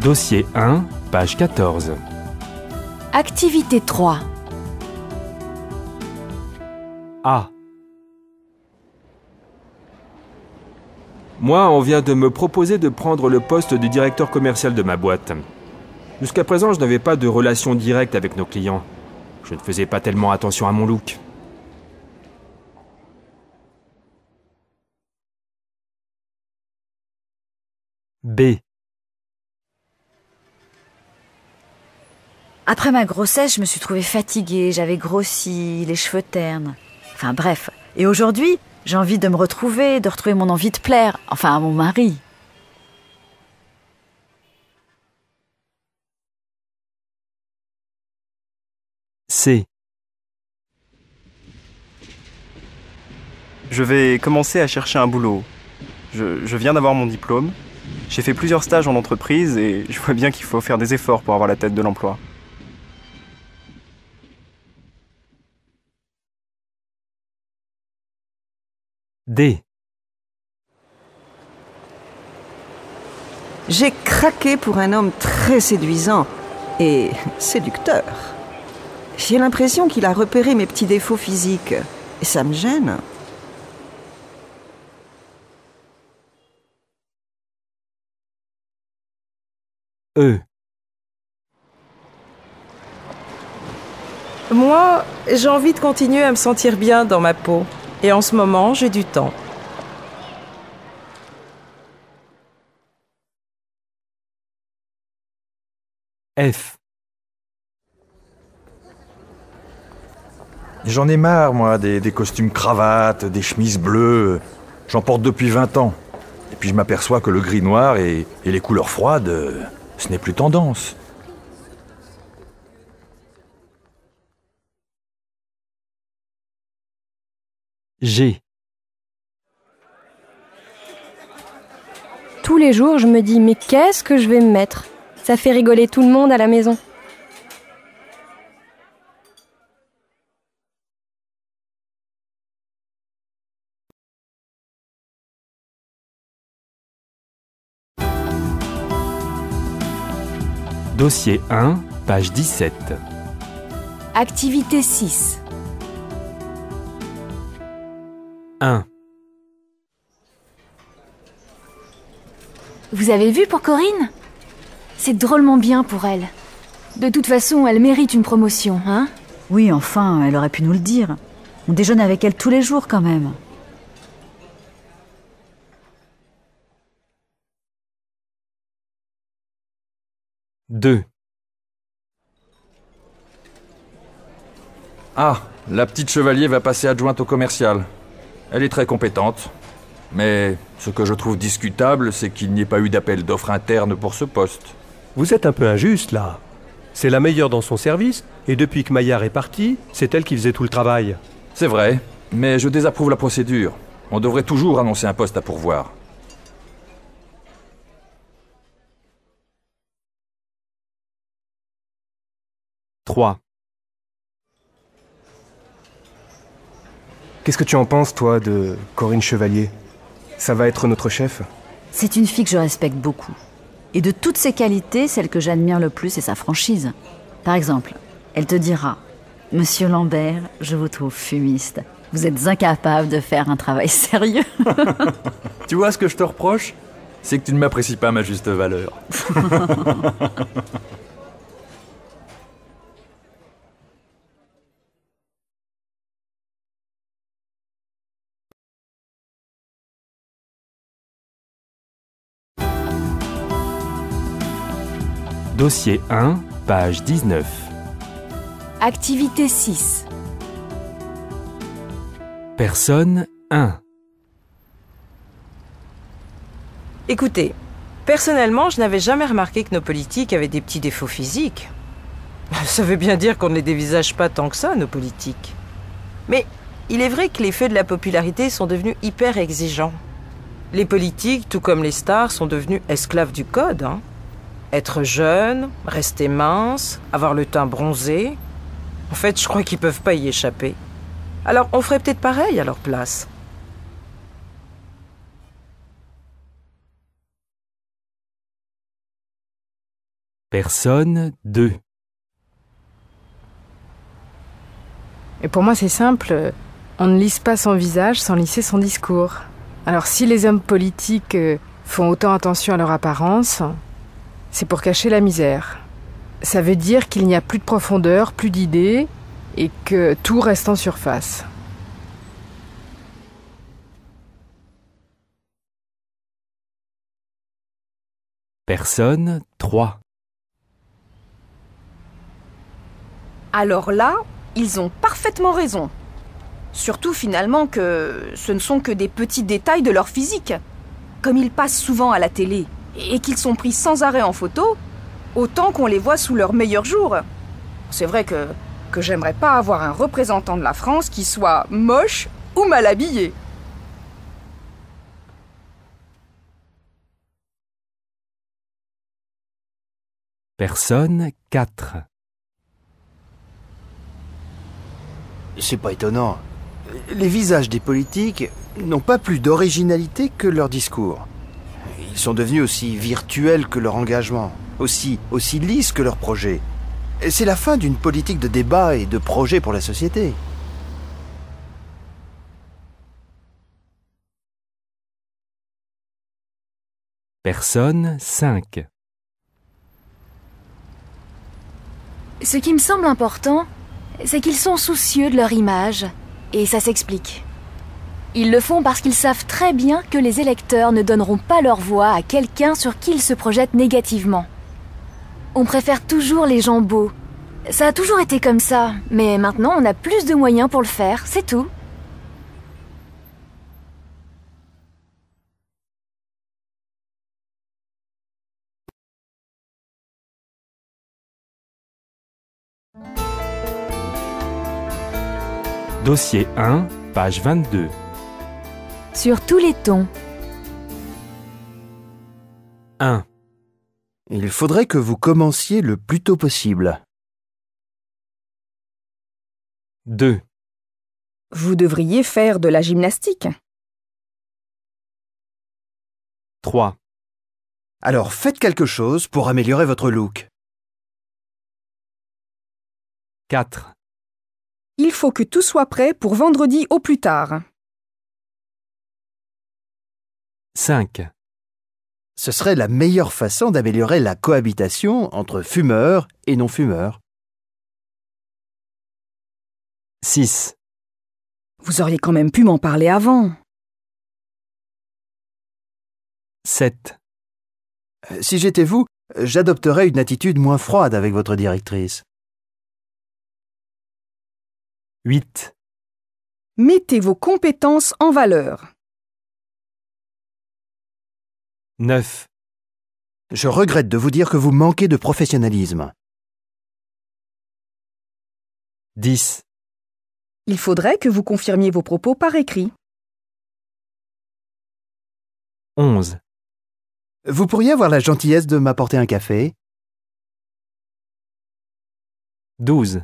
Dossier 1, page 14. Activité 3. A. Moi, on vient de me proposer de prendre le poste de directeur commercial de ma boîte. Jusqu'à présent, je n'avais pas de relation directe avec nos clients. Je ne faisais pas tellement attention à mon look. B. Après ma grossesse, je me suis trouvée fatiguée, j'avais grossi, les cheveux ternes. Enfin bref. Et aujourd'hui, j'ai envie de me retrouver, de retrouver mon envie de plaire, enfin à mon mari. C. Je vais commencer à chercher un boulot. Je viens d'avoir mon diplôme. J'ai fait plusieurs stages en entreprise et je vois bien qu'il faut faire des efforts pour avoir la tête de l'emploi. D. J'ai craqué pour un homme très séduisant et séducteur. J'ai l'impression qu'il a repéré mes petits défauts physiques et ça me gêne. E. Moi, j'ai envie de continuer à me sentir bien dans ma peau. Et en ce moment, j'ai du temps. F. J'en ai marre, moi, des costumes cravates, des chemises bleues. J'en porte depuis 20 ans. Et puis je m'aperçois que le gris-noir et les couleurs froides, ce n'est plus tendance. G. Tous les jours, je me dis, mais qu'est-ce que je vais me mettre? Ça fait rigoler tout le monde à la maison. Dossier 1, page 17. Activité 6. 1. Vous avez vu pour Corinne? C'est drôlement bien pour elle. De toute façon, elle mérite une promotion, hein? Oui, enfin, elle aurait pu nous le dire. On déjeune avec elle tous les jours quand même. Deux. Ah, la petite chevalier va passer adjointe au commercial. Elle est très compétente. Mais ce que je trouve discutable, c'est qu'il n'y ait pas eu d'appel d'offres interne pour ce poste. Vous êtes un peu injuste, là. C'est la meilleure dans son service, et depuis que Maillard est parti, c'est elle qui faisait tout le travail. C'est vrai, mais je désapprouve la procédure. On devrait toujours annoncer un poste à pourvoir. Trois. Qu'est-ce que tu en penses, toi, de Corinne Chevalier? Ça va être notre chef? C'est une fille que je respecte beaucoup. Et de toutes ses qualités, celle que j'admire le plus, c'est sa franchise. Par exemple, elle te dira « Monsieur Lambert, je vous trouve fumiste. Vous êtes incapable de faire un travail sérieux. » Tu vois ce que je te reproche? C'est que tu ne m'apprécies pas à ma juste valeur. Dossier 1, page 19. Activité 6. Personne 1. Écoutez, personnellement, je n'avais jamais remarqué que nos politiques avaient des petits défauts physiques. Ça veut bien dire qu'on ne les dévisage pas tant que ça, nos politiques. Mais il est vrai que les feux de la popularité sont devenus hyper exigeants. Les politiques, tout comme les stars, sont devenus esclaves du code, hein. Être jeune, rester mince, avoir le teint bronzé. En fait, je crois qu'ils peuvent pas y échapper. Alors, on ferait peut-être pareil à leur place. Personne 2. Et pour moi, c'est simple. On ne lisse pas son visage sans lisser son discours. Alors si les hommes politiques font autant attention à leur apparence, c'est pour cacher la misère. Ça veut dire qu'il n'y a plus de profondeur, plus d'idées, et que tout reste en surface. Personne 3. Alors là, ils ont parfaitement raison. Surtout finalement que ce ne sont que des petits détails de leur physique. Comme ils passent souvent à la télé et qu'ils sont pris sans arrêt en photo, autant qu'on les voit sous leur meilleur jour. C'est vrai que j'aimerais pas avoir un représentant de la France qui soit moche ou mal habillé. Personne 4. C'est pas étonnant. Les visages des politiques n'ont pas plus d'originalité que leur discours. Ils sont devenus aussi virtuels que leur engagement, aussi lisses que leurs projets. Et c'est la fin d'une politique de débat et de projet pour la société. Personne 5. Ce qui me semble important, c'est qu'ils sont soucieux de leur image, et ça s'explique. Ils le font parce qu'ils savent très bien que les électeurs ne donneront pas leur voix à quelqu'un sur qui ils se projettent négativement. On préfère toujours les gens beaux. Ça a toujours été comme ça, mais maintenant on a plus de moyens pour le faire, c'est tout. Dossier 1, page 22. Sur tous les tons. 1. Il faudrait que vous commenciez le plus tôt possible. 2. Vous devriez faire de la gymnastique. 3. Alors faites quelque chose pour améliorer votre look. 4. Il faut que tout soit prêt pour vendredi au plus tard. 5. Ce serait la meilleure façon d'améliorer la cohabitation entre fumeurs et non-fumeurs. 6. Vous auriez quand même pu m'en parler avant. 7. Si j'étais vous, j'adopterais une attitude moins froide avec votre directrice. 8. Mettez vos compétences en valeur. 9. Je regrette de vous dire que vous manquez de professionnalisme. 10. Il faudrait que vous confirmiez vos propos par écrit. 11. Vous pourriez avoir la gentillesse de m'apporter un café? 12.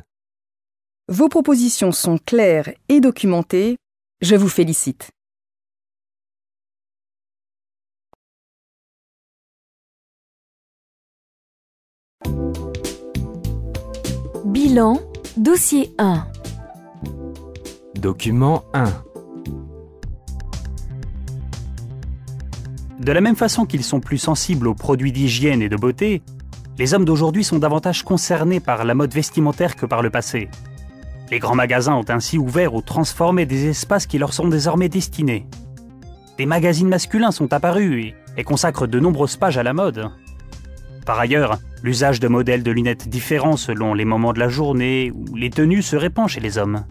Vos propositions sont claires et documentées. Je vous félicite. Bilan, dossier 1. Document 1. De la même façon qu'ils sont plus sensibles aux produits d'hygiène et de beauté, les hommes d'aujourd'hui sont davantage concernés par la mode vestimentaire que par le passé. Les grands magasins ont ainsi ouvert ou transformé des espaces qui leur sont désormais destinés. Des magazines masculins sont apparus et consacrent de nombreuses pages à la mode. Par ailleurs, l'usage de modèles de lunettes différents selon les moments de la journée ou les tenues se répand chez les hommes.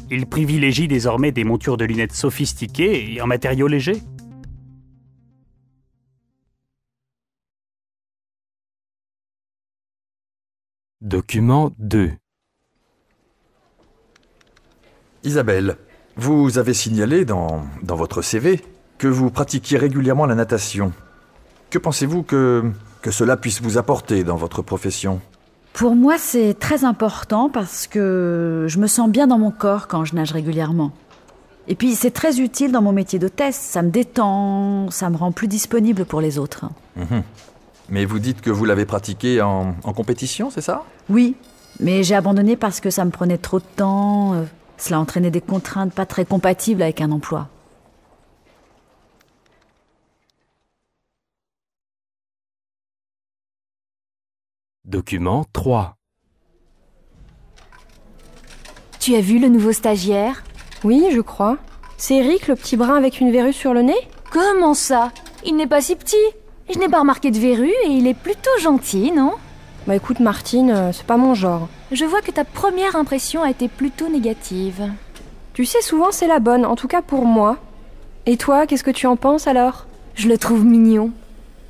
Ils privilégient désormais des montures de lunettes sophistiquées et en matériaux légers. Document 2. Isabelle, vous avez signalé dans votre CV que vous pratiquiez régulièrement la natation. Que pensez-vous que cela puisse vous apporter dans votre profession ? Pour moi, c'est très important parce que je me sens bien dans mon corps quand je nage régulièrement. Et puis, c'est très utile dans mon métier d'hôtesse. Ça me détend, ça me rend plus disponible pour les autres. Mais vous dites que vous l'avez pratiqué en compétition, c'est ça? Oui, mais j'ai abandonné parce que ça me prenait trop de temps. Cela entraînait des contraintes pas très compatibles avec un emploi. Document 3. Tu as vu le nouveau stagiaire? Oui, je crois. C'est Eric, le petit brun avec une verrue sur le nez? Comment ça? Il n'est pas si petit. Je n'ai pas remarqué de verrue et il est plutôt gentil, non? Bah écoute Martine, c'est pas mon genre. Je vois que ta première impression a été plutôt négative. Tu sais, souvent c'est la bonne, en tout cas pour moi. Et toi, qu'est-ce que tu en penses alors? Je le trouve mignon.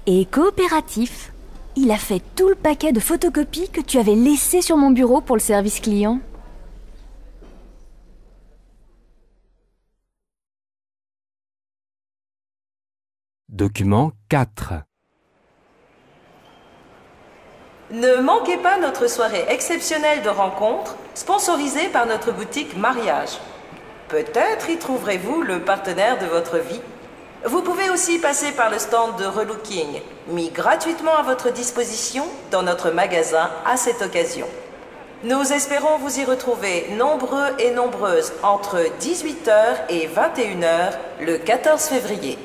Et coopératif. Il a fait tout le paquet de photocopies que tu avais laissé sur mon bureau pour le service client. Document 4. Ne manquez pas notre soirée exceptionnelle de rencontre, sponsorisée par notre boutique Mariage. Peut-être y trouverez-vous le partenaire de votre vie. Vous pouvez aussi passer par le stand de relooking, mis gratuitement à votre disposition dans notre magasin à cette occasion. Nous espérons vous y retrouver nombreux et nombreuses entre 18h et 21h le 14 février.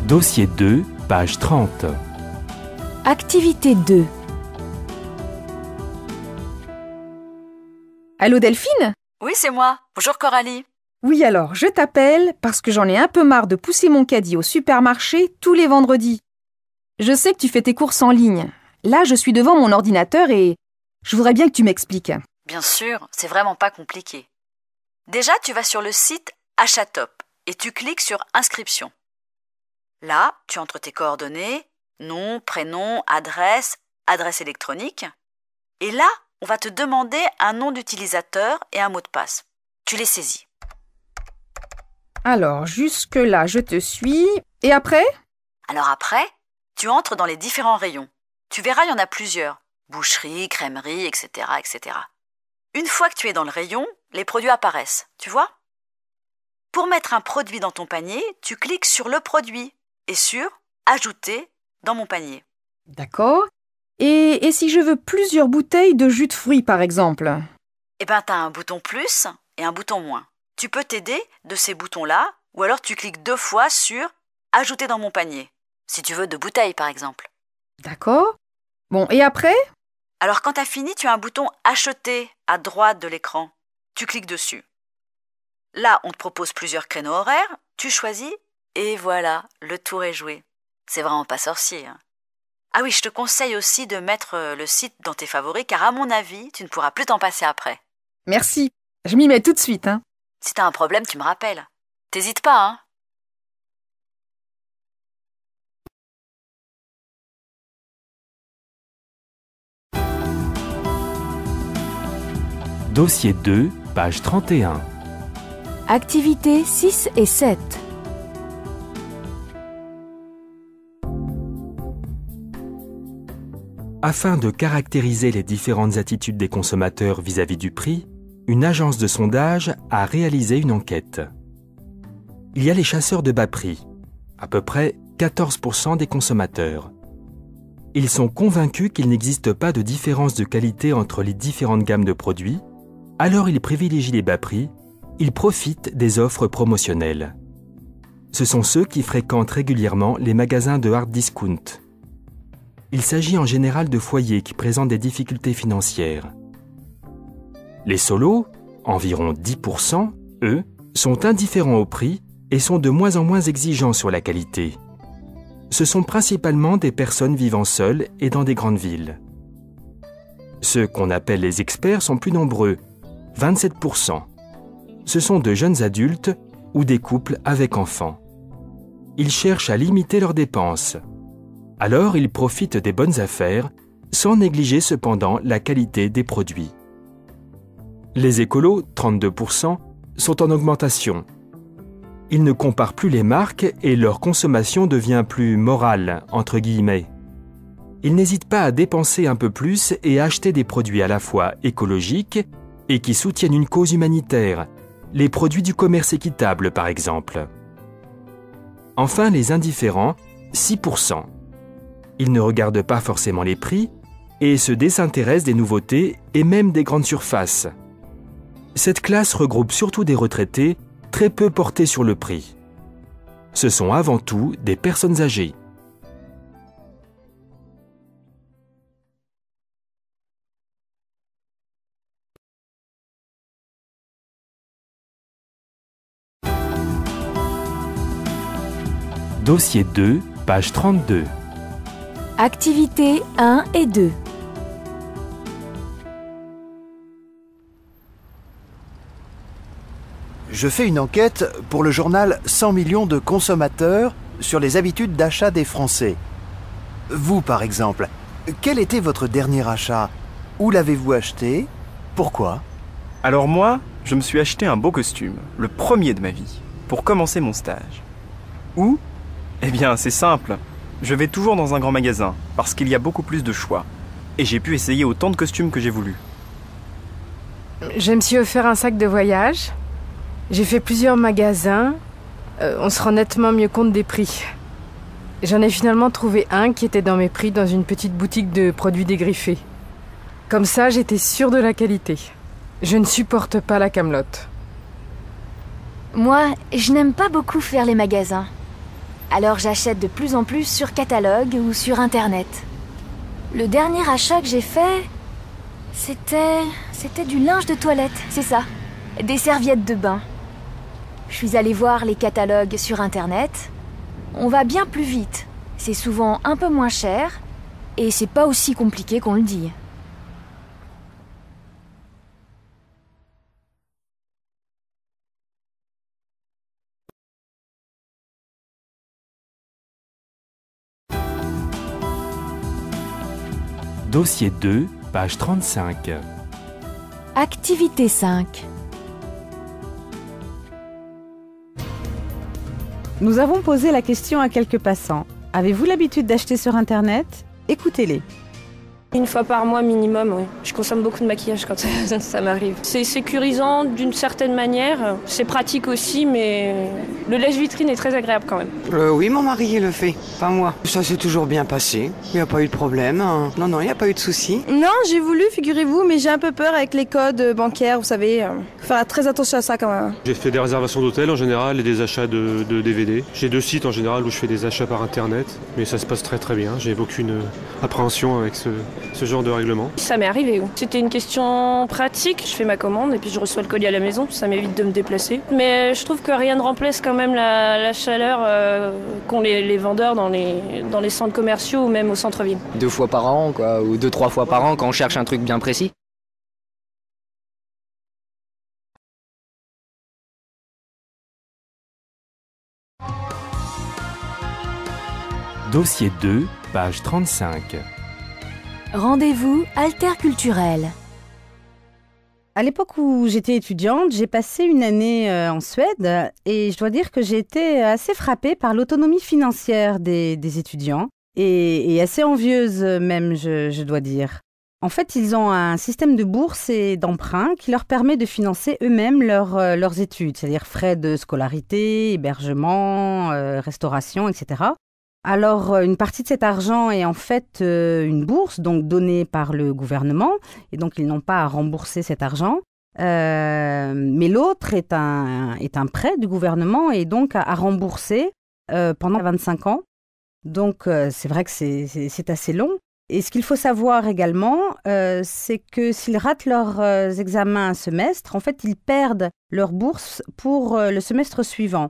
Dossier 2, page 30. Activité 2. Allô Delphine? Oui, c'est moi. Bonjour Coralie. Oui alors, je t'appelle parce que j'en ai un peu marre de pousser mon caddie au supermarché tous les vendredis. Je sais que tu fais tes courses en ligne. Là, je suis devant mon ordinateur et je voudrais bien que tu m'expliques. Bien sûr, c'est vraiment pas compliqué. Déjà, tu vas sur le site Achatop et tu cliques sur Inscription. Là, tu entres tes coordonnées, nom, prénom, adresse électronique. Et là, on va te demander un nom d'utilisateur et un mot de passe. Tu les saisis. Alors, jusque-là, je te suis. Et après? Alors après, tu entres dans les différents rayons. Tu verras, il y en a plusieurs. Boucherie, crèmerie, etc., etc. Une fois que tu es dans le rayon, les produits apparaissent. Tu vois? Pour mettre un produit dans ton panier, tu cliques sur le produit et sur « Ajouter dans mon panier ». D'accord. Et si je veux plusieurs bouteilles de jus de fruits, par exemple? Eh ben, tu as un bouton plus et un bouton moins. Tu peux t'aider de ces boutons-là, ou alors tu cliques 2 fois sur « Ajouter dans mon panier », si tu veux 2 bouteilles, par exemple. D'accord. Bon, et après? Alors, quand tu as fini, tu as un bouton « Acheter » à droite de l'écran. Tu cliques dessus. Là, on te propose plusieurs créneaux horaires, tu choisis, et voilà, le tour est joué. C'est vraiment pas sorcier, hein. Ah oui, je te conseille aussi de mettre le site dans tes favoris, car à mon avis, tu ne pourras plus t'en passer après. Merci, je m'y mets tout de suite, hein. Si t'as un problème, tu me rappelles. T'hésites pas, hein. Dossier 2, page 31. Activités 6 et 7. Afin de caractériser les différentes attitudes des consommateurs vis-à-vis du prix, une agence de sondage a réalisé une enquête. Il y a les chasseurs de bas prix, à peu près 14% des consommateurs. Ils sont convaincus qu'il n'existe pas de différence de qualité entre les différentes gammes de produits, alors ils privilégient les bas prix, ils profitent des offres promotionnelles. Ce sont ceux qui fréquentent régulièrement les magasins de hard discount. Il s'agit en général de foyers qui présentent des difficultés financières. Les solos, environ 10%, eux, sont indifférents au prix et sont de moins en moins exigeants sur la qualité. Ce sont principalement des personnes vivant seules et dans des grandes villes. Ceux qu'on appelle les experts sont plus nombreux, 27%. Ce sont de jeunes adultes ou des couples avec enfants. Ils cherchent à limiter leurs dépenses. Alors, ils profitent des bonnes affaires, sans négliger cependant la qualité des produits. Les écolos, 32%, sont en augmentation. Ils ne comparent plus les marques et leur consommation devient plus « morale » entre guillemets. ils n'hésitent pas à dépenser un peu plus et à acheter des produits à la fois écologiques et qui soutiennent une cause humanitaire, les produits du commerce équitable par exemple. Enfin, les indifférents, 6%. Ils ne regardent pas forcément les prix et se désintéressent des nouveautés et même des grandes surfaces. Cette classe regroupe surtout des retraités très peu portés sur le prix. Ce sont avant tout des personnes âgées. Dossier 2, page 32. Activités 1 et 2. Je fais une enquête pour le journal 100 millions de consommateurs sur les habitudes d'achat des Français. Vous, par exemple, quel était votre dernier achat? Où l'avez-vous acheté? Pourquoi? Alors moi, je me suis acheté un beau costume, le premier de ma vie, pour commencer mon stage. Où? Eh bien, c'est simple. Je vais toujours dans un grand magasin, parce qu'il y a beaucoup plus de choix. Et j'ai pu essayer autant de costumes que j'ai voulu. Je me suis offert un sac de voyage. J'ai fait plusieurs magasins. On se rend nettement mieux compte des prix. J'en ai finalement trouvé un qui était dans mes prix dans une petite boutique de produits dégriffés. Comme ça, j'étais sûre de la qualité. Je ne supporte pas la camelote. Moi, je n'aime pas beaucoup faire les magasins. Alors j'achète de plus en plus sur catalogue ou sur Internet. Le dernier achat que j'ai fait, c'était du linge de toilette, c'est ça. Des serviettes de bain. Je suis allée voir les catalogues sur Internet. On va bien plus vite. C'est souvent un peu moins cher et c'est pas aussi compliqué qu'on le dit. Dossier 2, page 35. Activité 5. Nous avons posé la question à quelques passants. Avez-vous l'habitude d'acheter sur Internet? Écoutez-les. Une fois par mois minimum, oui. Je consomme beaucoup de maquillage quand ça m'arrive. C'est sécurisant d'une certaine manière, c'est pratique aussi, mais le lèche-vitrine est très agréable quand même. Oui, mon mari le fait, pas moi. Ça s'est toujours bien passé, il n'y a pas eu de problème. Non, il n'y a pas eu de soucis. Non, j'ai voulu, figurez-vous, mais j'ai un peu peur avec les codes bancaires, vous savez. Faut faire très attention à ça quand même. J'ai fait des réservations d'hôtels en général et des achats de DVD. J'ai 2 sites en général où je fais des achats par Internet, mais ça se passe très très bien. J'ai aucune appréhension avec ce genre de règlement. Ça m'est arrivé. C'était une question pratique. Je fais ma commande et puis je reçois le colis à la maison. Ça m'évite de me déplacer. Mais je trouve que rien ne remplace quand même la chaleur qu'ont les vendeurs dans les centres commerciaux ou même au centre-ville. 2 fois par an, quoi, ou 2-3 fois par an quand on cherche un truc bien précis. Dossier 2, page 35. Rendez-vous alterculturel. À l'époque où j'étais étudiante, j'ai passé une année en Suède et je dois dire que j'ai été assez frappée par l'autonomie financière des étudiants et assez envieuse même, je dois dire. En fait, ils ont un système de bourse et d'emprunt qui leur permet de financer eux-mêmes leurs études, c'est-à-dire frais de scolarité, hébergement, restauration, etc. Alors, une partie de cet argent est en fait une bourse, donc donnée par le gouvernement, et donc ils n'ont pas à rembourser cet argent. Mais l'autre est un prêt du gouvernement et donc à rembourser pendant 25 ans. Donc, c'est vrai que c'est assez long. Et ce qu'il faut savoir également, c'est que s'ils ratent leurs examens un semestre, en fait, ils perdent leur bourse pour le semestre suivant.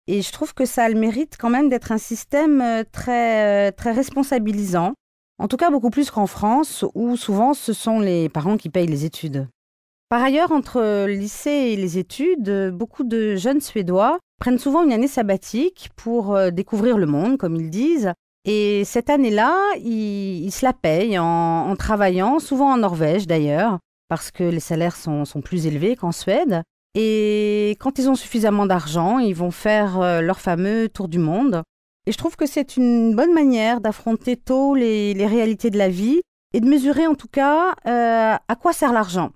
Et je trouve que ça a le mérite quand même d'être un système très responsabilisant. En tout cas, beaucoup plus qu'en France, où souvent ce sont les parents qui payent les études. Par ailleurs, entre le lycée et les études, beaucoup de jeunes Suédois prennent souvent une année sabbatique pour découvrir le monde, comme ils disent. Et cette année-là, ils se la payent en travaillant, souvent en Norvège d'ailleurs, parce que les salaires sont plus élevés qu'en Suède. Et quand ils ont suffisamment d'argent, ils vont faire leur fameux tour du monde. Et je trouve que c'est une bonne manière d'affronter tôt les réalités de la vie et de mesurer en tout cas à quoi sert l'argent.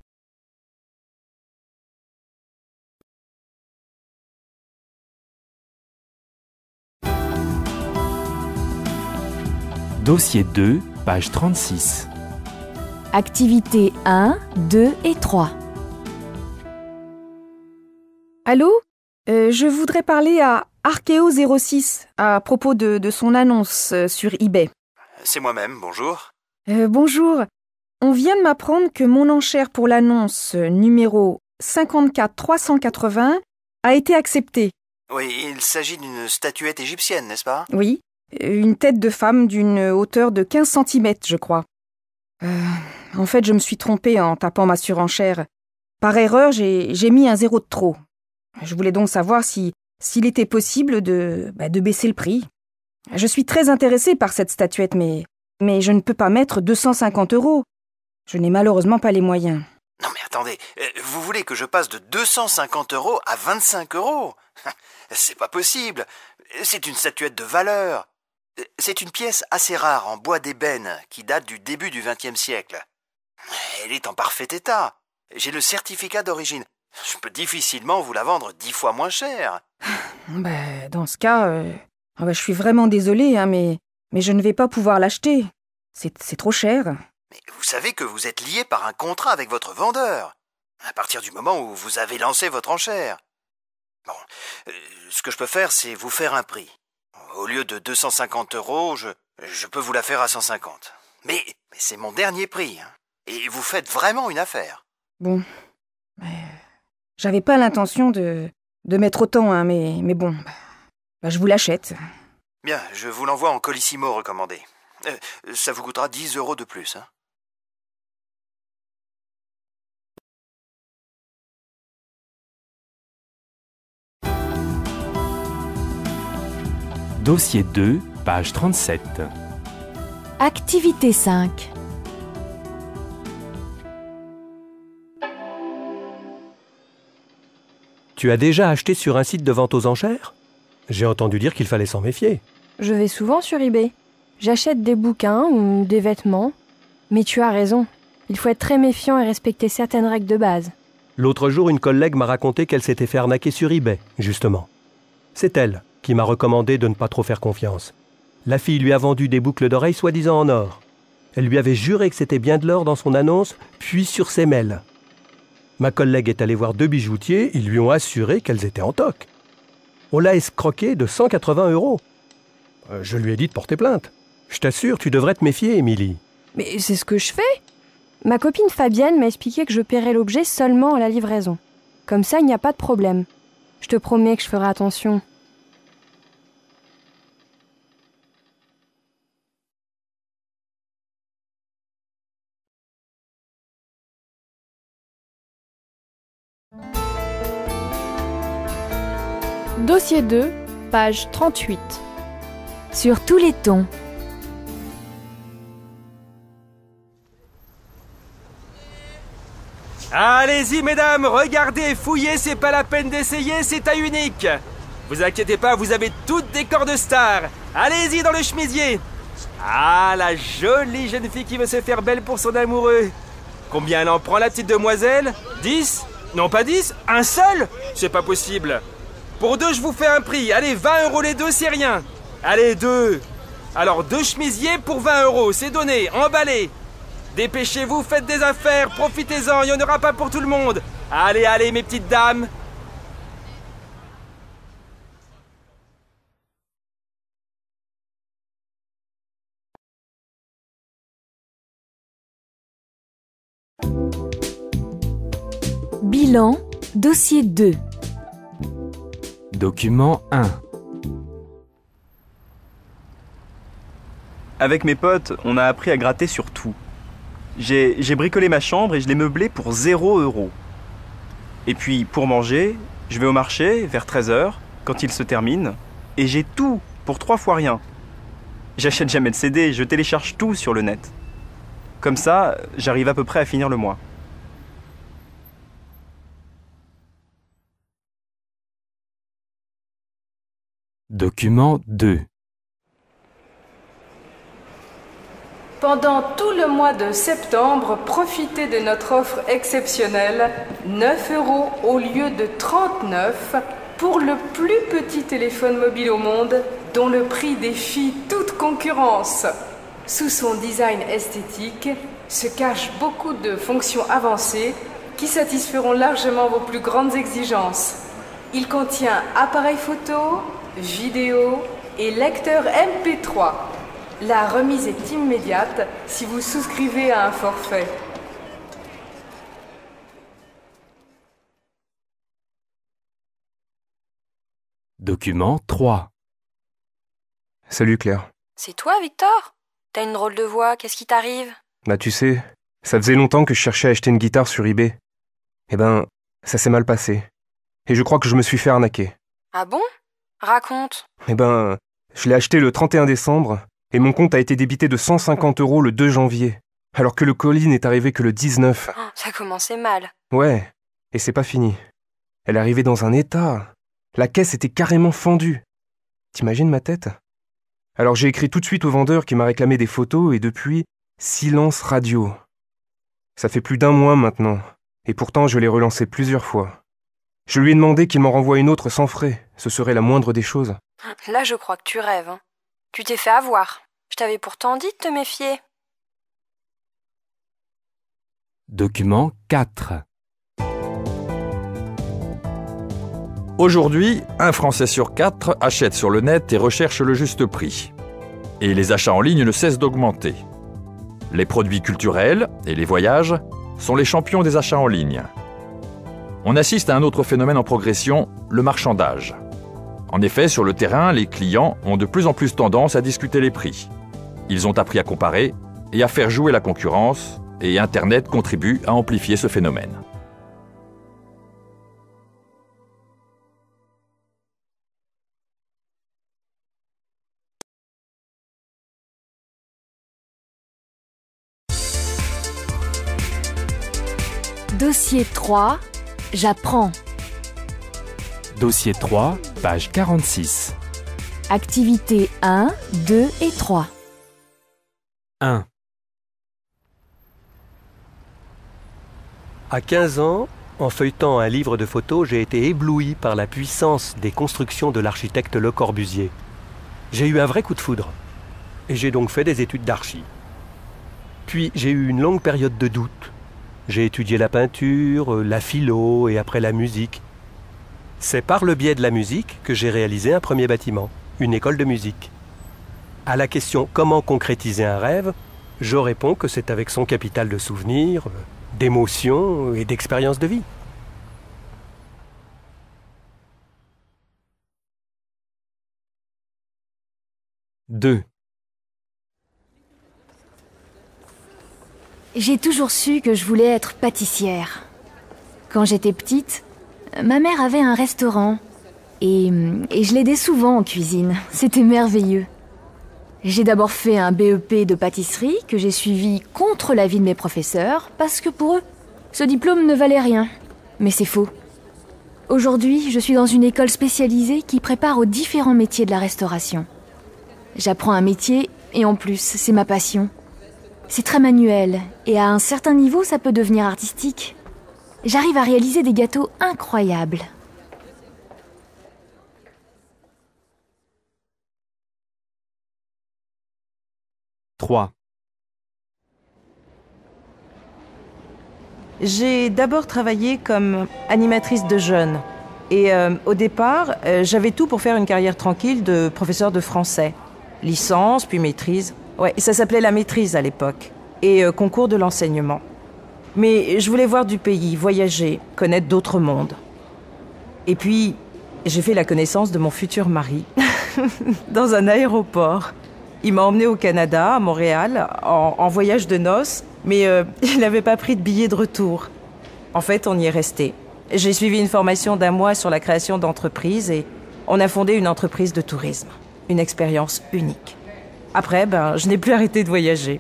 Dossier 2, page 36. Activités 1, 2 et 3. Allô? Je voudrais parler à Archeo06 à propos de son annonce sur eBay. C'est moi-même, bonjour. Bonjour. On vient de m'apprendre que mon enchère pour l'annonce numéro 54380 a été acceptée. Oui, il s'agit d'une statuette égyptienne, n'est-ce pas? Oui, une tête de femme d'une hauteur de 15 cm, je crois. En fait, je me suis trompée en tapant ma surenchère. Par erreur, j'ai mis un 0 de trop. Je voulais donc savoir s'il était possible de baisser le prix. Je suis très intéressée par cette statuette, mais je ne peux pas mettre 250 €. Je n'ai malheureusement pas les moyens. Non mais attendez, vous voulez que je passe de 250 € à 25 €? C'est pas possible. C'est une statuette de valeur. C'est une pièce assez rare en bois d'ébène qui date du début du XXe siècle. Elle est en parfait état. J'ai le certificat d'origine. Je peux difficilement vous la vendre 10 fois moins cher. Dans ce cas, je suis vraiment désolée, hein, mais je ne vais pas pouvoir l'acheter. C'est trop cher. Mais vous savez que vous êtes lié par un contrat avec votre vendeur, à partir du moment où vous avez lancé votre enchère. Bon, ce que je peux faire, c'est vous faire un prix. Au lieu de 250 €, je peux vous la faire à 150. Mais c'est mon dernier prix, hein, et vous faites vraiment une affaire. Bon, j'avais pas l'intention de mettre autant, hein, mais bon, je vous l'achète. Bien, je vous l'envoie en colissimo recommandé. Ça vous coûtera 10 € de plus, hein. Dossier 2, page 37. Activité 5. Tu as déjà acheté sur un site de vente aux enchères? J'ai entendu dire qu'il fallait s'en méfier. Je vais souvent sur eBay. J'achète des bouquins ou des vêtements. Mais tu as raison. Il faut être très méfiant et respecter certaines règles de base. L'autre jour, une collègue m'a raconté qu'elle s'était fait arnaquer sur eBay, justement. C'est elle qui m'a recommandé de ne pas trop faire confiance. La fille lui a vendu des boucles d'oreilles soi-disant en or. Elle lui avait juré que c'était bien de l'or dans son annonce, puis sur ses mails. Ma collègue est allée voir 2 bijoutiers, ils lui ont assuré qu'elles étaient en toc. On l'a escroquée de 180 €. Je lui ai dit de porter plainte. Je t'assure, tu devrais te méfier, Émilie. Mais c'est ce que je fais. Ma copine Fabienne m'a expliqué que je paierais l'objet seulement à la livraison. Comme ça, il n'y a pas de problème. Je te promets que je ferai attention. Dossier 2, page 38. Sur tous les tons. Allez-y mesdames, regardez, fouillez, c'est pas la peine d'essayer, c'est taille unique. Vous inquiétez pas, vous avez toutes des corps de star. Allez-y dans le chemisier. Ah, la jolie jeune fille qui veut se faire belle pour son amoureux. Combien elle en prend la petite demoiselle? 10? Non pas 10, un seul? C'est pas possible. Pour 2, je vous fais un prix. Allez, 20 € les 2, c'est rien. Allez, 2. Alors 2 chemisiers pour 20 €, c'est donné, emballé. Dépêchez-vous, faites des affaires, profitez-en, il n'y en aura pas pour tout le monde. Allez, allez, mes petites dames. Bilan, dossier 2. Document 1. Avec mes potes, on a appris à gratter sur tout. J'ai bricolé ma chambre et je l'ai meublée pour 0 €. Et puis, pour manger, je vais au marché vers 13 h, quand il se termine, et j'ai tout pour 3 fois rien. J'achète jamais de CD, je télécharge tout sur le net. Comme ça, j'arrive à peu près à finir le mois. Document 2. Pendant tout le mois de septembre, profitez de notre offre exceptionnelle, 9 € au lieu de 39 pour le plus petit téléphone mobile au monde, dont le prix défie toute concurrence. Sous son design esthétique se cachent beaucoup de fonctions avancées qui satisferont largement vos plus grandes exigences. Il contient appareil photo, vidéo et lecteur MP3. La remise est immédiate si vous souscrivez à un forfait. Document 3. Salut Claire. C'est toi, Victor? T'as une drôle de voix, qu'est-ce qui t'arrive? Bah tu sais, ça faisait longtemps que je cherchais à acheter une guitare sur eBay. Eh ben, ça s'est mal passé. Et je crois que je me suis fait arnaquer. Ah bon? Raconte. Eh ben, je l'ai acheté le 31 décembre, et mon compte a été débité de 150 € le 2 janvier, alors que le colis n'est arrivé que le 19. Oh, ça commençait mal. Ouais, et c'est pas fini. Elle est arrivée dans un état. La caisse était carrément fendue. T'imagines ma tête? Alors j'ai écrit tout de suite au vendeur qui m'a réclamé des photos, et depuis, silence radio. Ça fait plus d'1 mois maintenant, et pourtant je l'ai relancé plusieurs fois. Je lui ai demandé qu'il m'en renvoie une autre sans frais, ce serait la moindre des choses. Là, je crois que tu rêves. Hein. Tu t'es fait avoir. Je t'avais pourtant dit de te méfier. Document 4. Aujourd'hui, un Français sur 4 achète sur le net et recherche le juste prix. Et les achats en ligne ne cessent d'augmenter. Les produits culturels et les voyages sont les champions des achats en ligne. On assiste à un autre phénomène en progression, le marchandage. En effet, sur le terrain, les clients ont de plus en plus tendance à discuter les prix. Ils ont appris à comparer et à faire jouer la concurrence, et Internet contribue à amplifier ce phénomène. Dossier 3, j'apprends. Dossier 3, page 46. Activités 1, 2 et 3. 1. À 15 ans, en feuilletant un livre de photos, j'ai été ébloui par la puissance des constructions de l'architecte Le Corbusier. J'ai eu un vrai coup de foudre. Et j'ai donc fait des études d'archi. Puis j'ai eu une longue période de doute. J'ai étudié la peinture, la philo et après la musique. C'est par le biais de la musique que j'ai réalisé un premier bâtiment, une école de musique. À la question « Comment concrétiser un rêve ?», je réponds que c'est avec son capital de souvenirs, d'émotions et d'expériences de vie. Deux. J'ai toujours su que je voulais être pâtissière. Quand j'étais petite, ma mère avait un restaurant et je l'aidais souvent en cuisine. C'était merveilleux. J'ai d'abord fait un BEP de pâtisserie que j'ai suivi contre l'avis de mes professeurs parce que pour eux, ce diplôme ne valait rien. Mais c'est faux. Aujourd'hui, je suis dans une école spécialisée qui prépare aux différents métiers de la restauration. J'apprends un métier et en plus, c'est ma passion. C'est très manuel et à un certain niveau, ça peut devenir artistique. J'arrive à réaliser des gâteaux incroyables. Trois. J'ai d'abord travaillé comme animatrice de jeunes. Et au départ, j'avais tout pour faire une carrière tranquille de professeur de français. Licence, puis maîtrise. Ouais, ça s'appelait la maîtrise à l'époque. Et concours de l'enseignement. Mais je voulais voir du pays, voyager, connaître d'autres mondes. Et puis, j'ai fait la connaissance de mon futur mari dans un aéroport. Il m'a emmenée au Canada, à Montréal, en voyage de noces, mais il n'avait pas pris de billet de retour. En fait, on y est resté. J'ai suivi une formation d'1 mois sur la création d'entreprises et on a fondé une entreprise de tourisme. Une expérience unique. Après, je n'ai plus arrêté de voyager.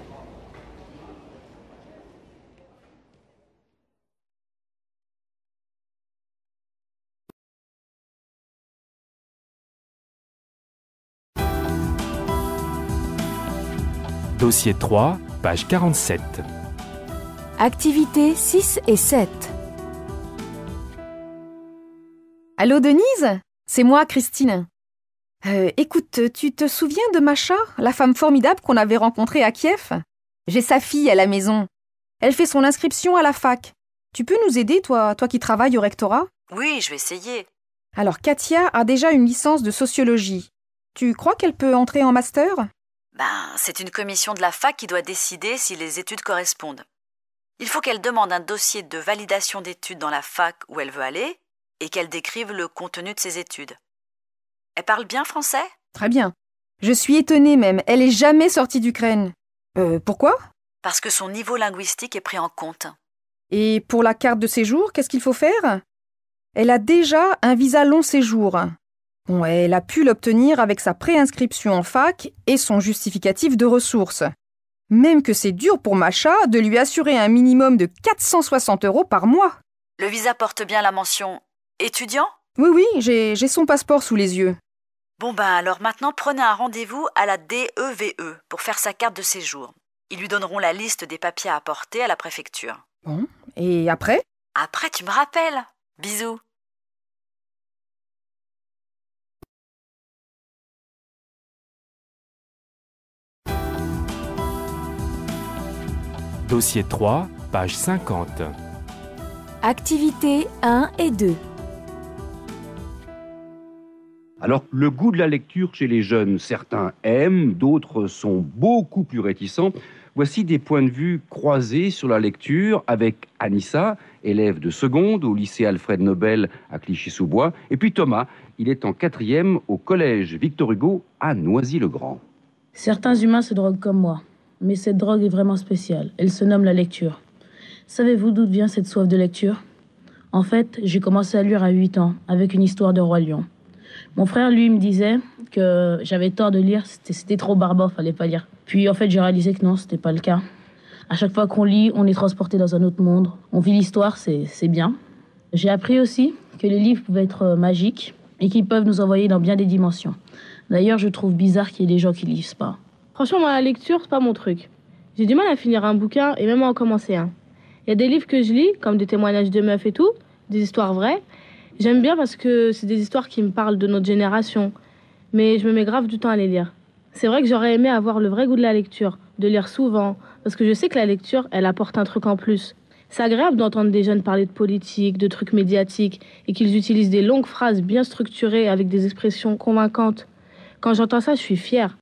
Dossier 3, page 47. Activités 6 et 7. Allô Denise? C'est moi, Christine. Écoute, tu te souviens de Masha, la femme formidable qu'on avait rencontrée à Kiev? J'ai sa fille à la maison. Elle fait son inscription à la fac. Tu peux nous aider, toi qui travailles au rectorat? Oui, je vais essayer. Alors, Katia a déjà une licence de sociologie. Tu crois qu'elle peut entrer en master? C'est une commission de la fac qui doit décider si les études correspondent. Il faut qu'elle demande un dossier de validation d'études dans la fac où elle veut aller et qu'elle décrive le contenu de ses études. Elle parle bien français? Très bien. Je suis étonnée même, elle est jamais sortie d'Ukraine. Pourquoi? Parce que son niveau linguistique est pris en compte. Et pour la carte de séjour, qu'est-ce qu'il faut faire? Elle a déjà un visa long séjour. Bon, elle a pu l'obtenir avec sa préinscription en fac et son justificatif de ressources. Même que c'est dur pour Masha de lui assurer un minimum de 460 € par mois. Le visa porte bien la mention « étudiant » ? Oui, j'ai son passeport sous les yeux. Bon alors maintenant prenez un rendez-vous à la DEVE pour faire sa carte de séjour. Ils lui donneront la liste des papiers à apporter à la préfecture. Bon, et après? Après tu me rappelles. Bisous. Dossier 3, page 50. Activités 1 et 2. Alors, le goût de la lecture chez les jeunes, certains aiment, d'autres sont beaucoup plus réticents. Voici des points de vue croisés sur la lecture avec Anissa, élève de seconde au lycée Alfred Nobel à Clichy-sous-Bois, et puis Thomas, il est en 4e au collège Victor Hugo à Noisy-le-Grand. Certains humains se droguent comme moi, mais cette drogue est vraiment spéciale. Elle se nomme la lecture. Savez-vous d'où vient cette soif de lecture? En fait, j'ai commencé à lire à 8 ans, avec une histoire de Roi Lion. Mon frère, lui, me disait que j'avais tort de lire, c'était trop barbare, fallait pas lire. Puis en fait, j'ai réalisé que non, c'était pas le cas. À chaque fois qu'on lit, on est transporté dans un autre monde. On vit l'histoire, c'est bien. J'ai appris aussi que les livres pouvaient être magiques et qu'ils peuvent nous envoyer dans bien des dimensions. D'ailleurs, je trouve bizarre qu'il y ait des gens qui lisent pas. Franchement, moi, la lecture, c'est pas mon truc. J'ai du mal à finir un bouquin et même à en commencer un. Il y a des livres que je lis, comme des témoignages de meufs et tout, des histoires vraies. J'aime bien parce que c'est des histoires qui me parlent de notre génération. Mais je me mets grave du temps à les lire. C'est vrai que j'aurais aimé avoir le vrai goût de la lecture, de lire souvent, parce que je sais que la lecture, elle apporte un truc en plus. C'est agréable d'entendre des jeunes parler de politique, de trucs médiatiques, et qu'ils utilisent des longues phrases bien structurées avec des expressions convaincantes. Quand j'entends ça, je suis fière.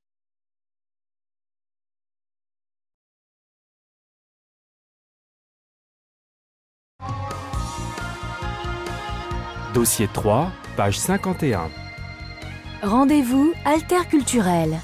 Dossier 3, page 51. Rendez-vous alterculturel.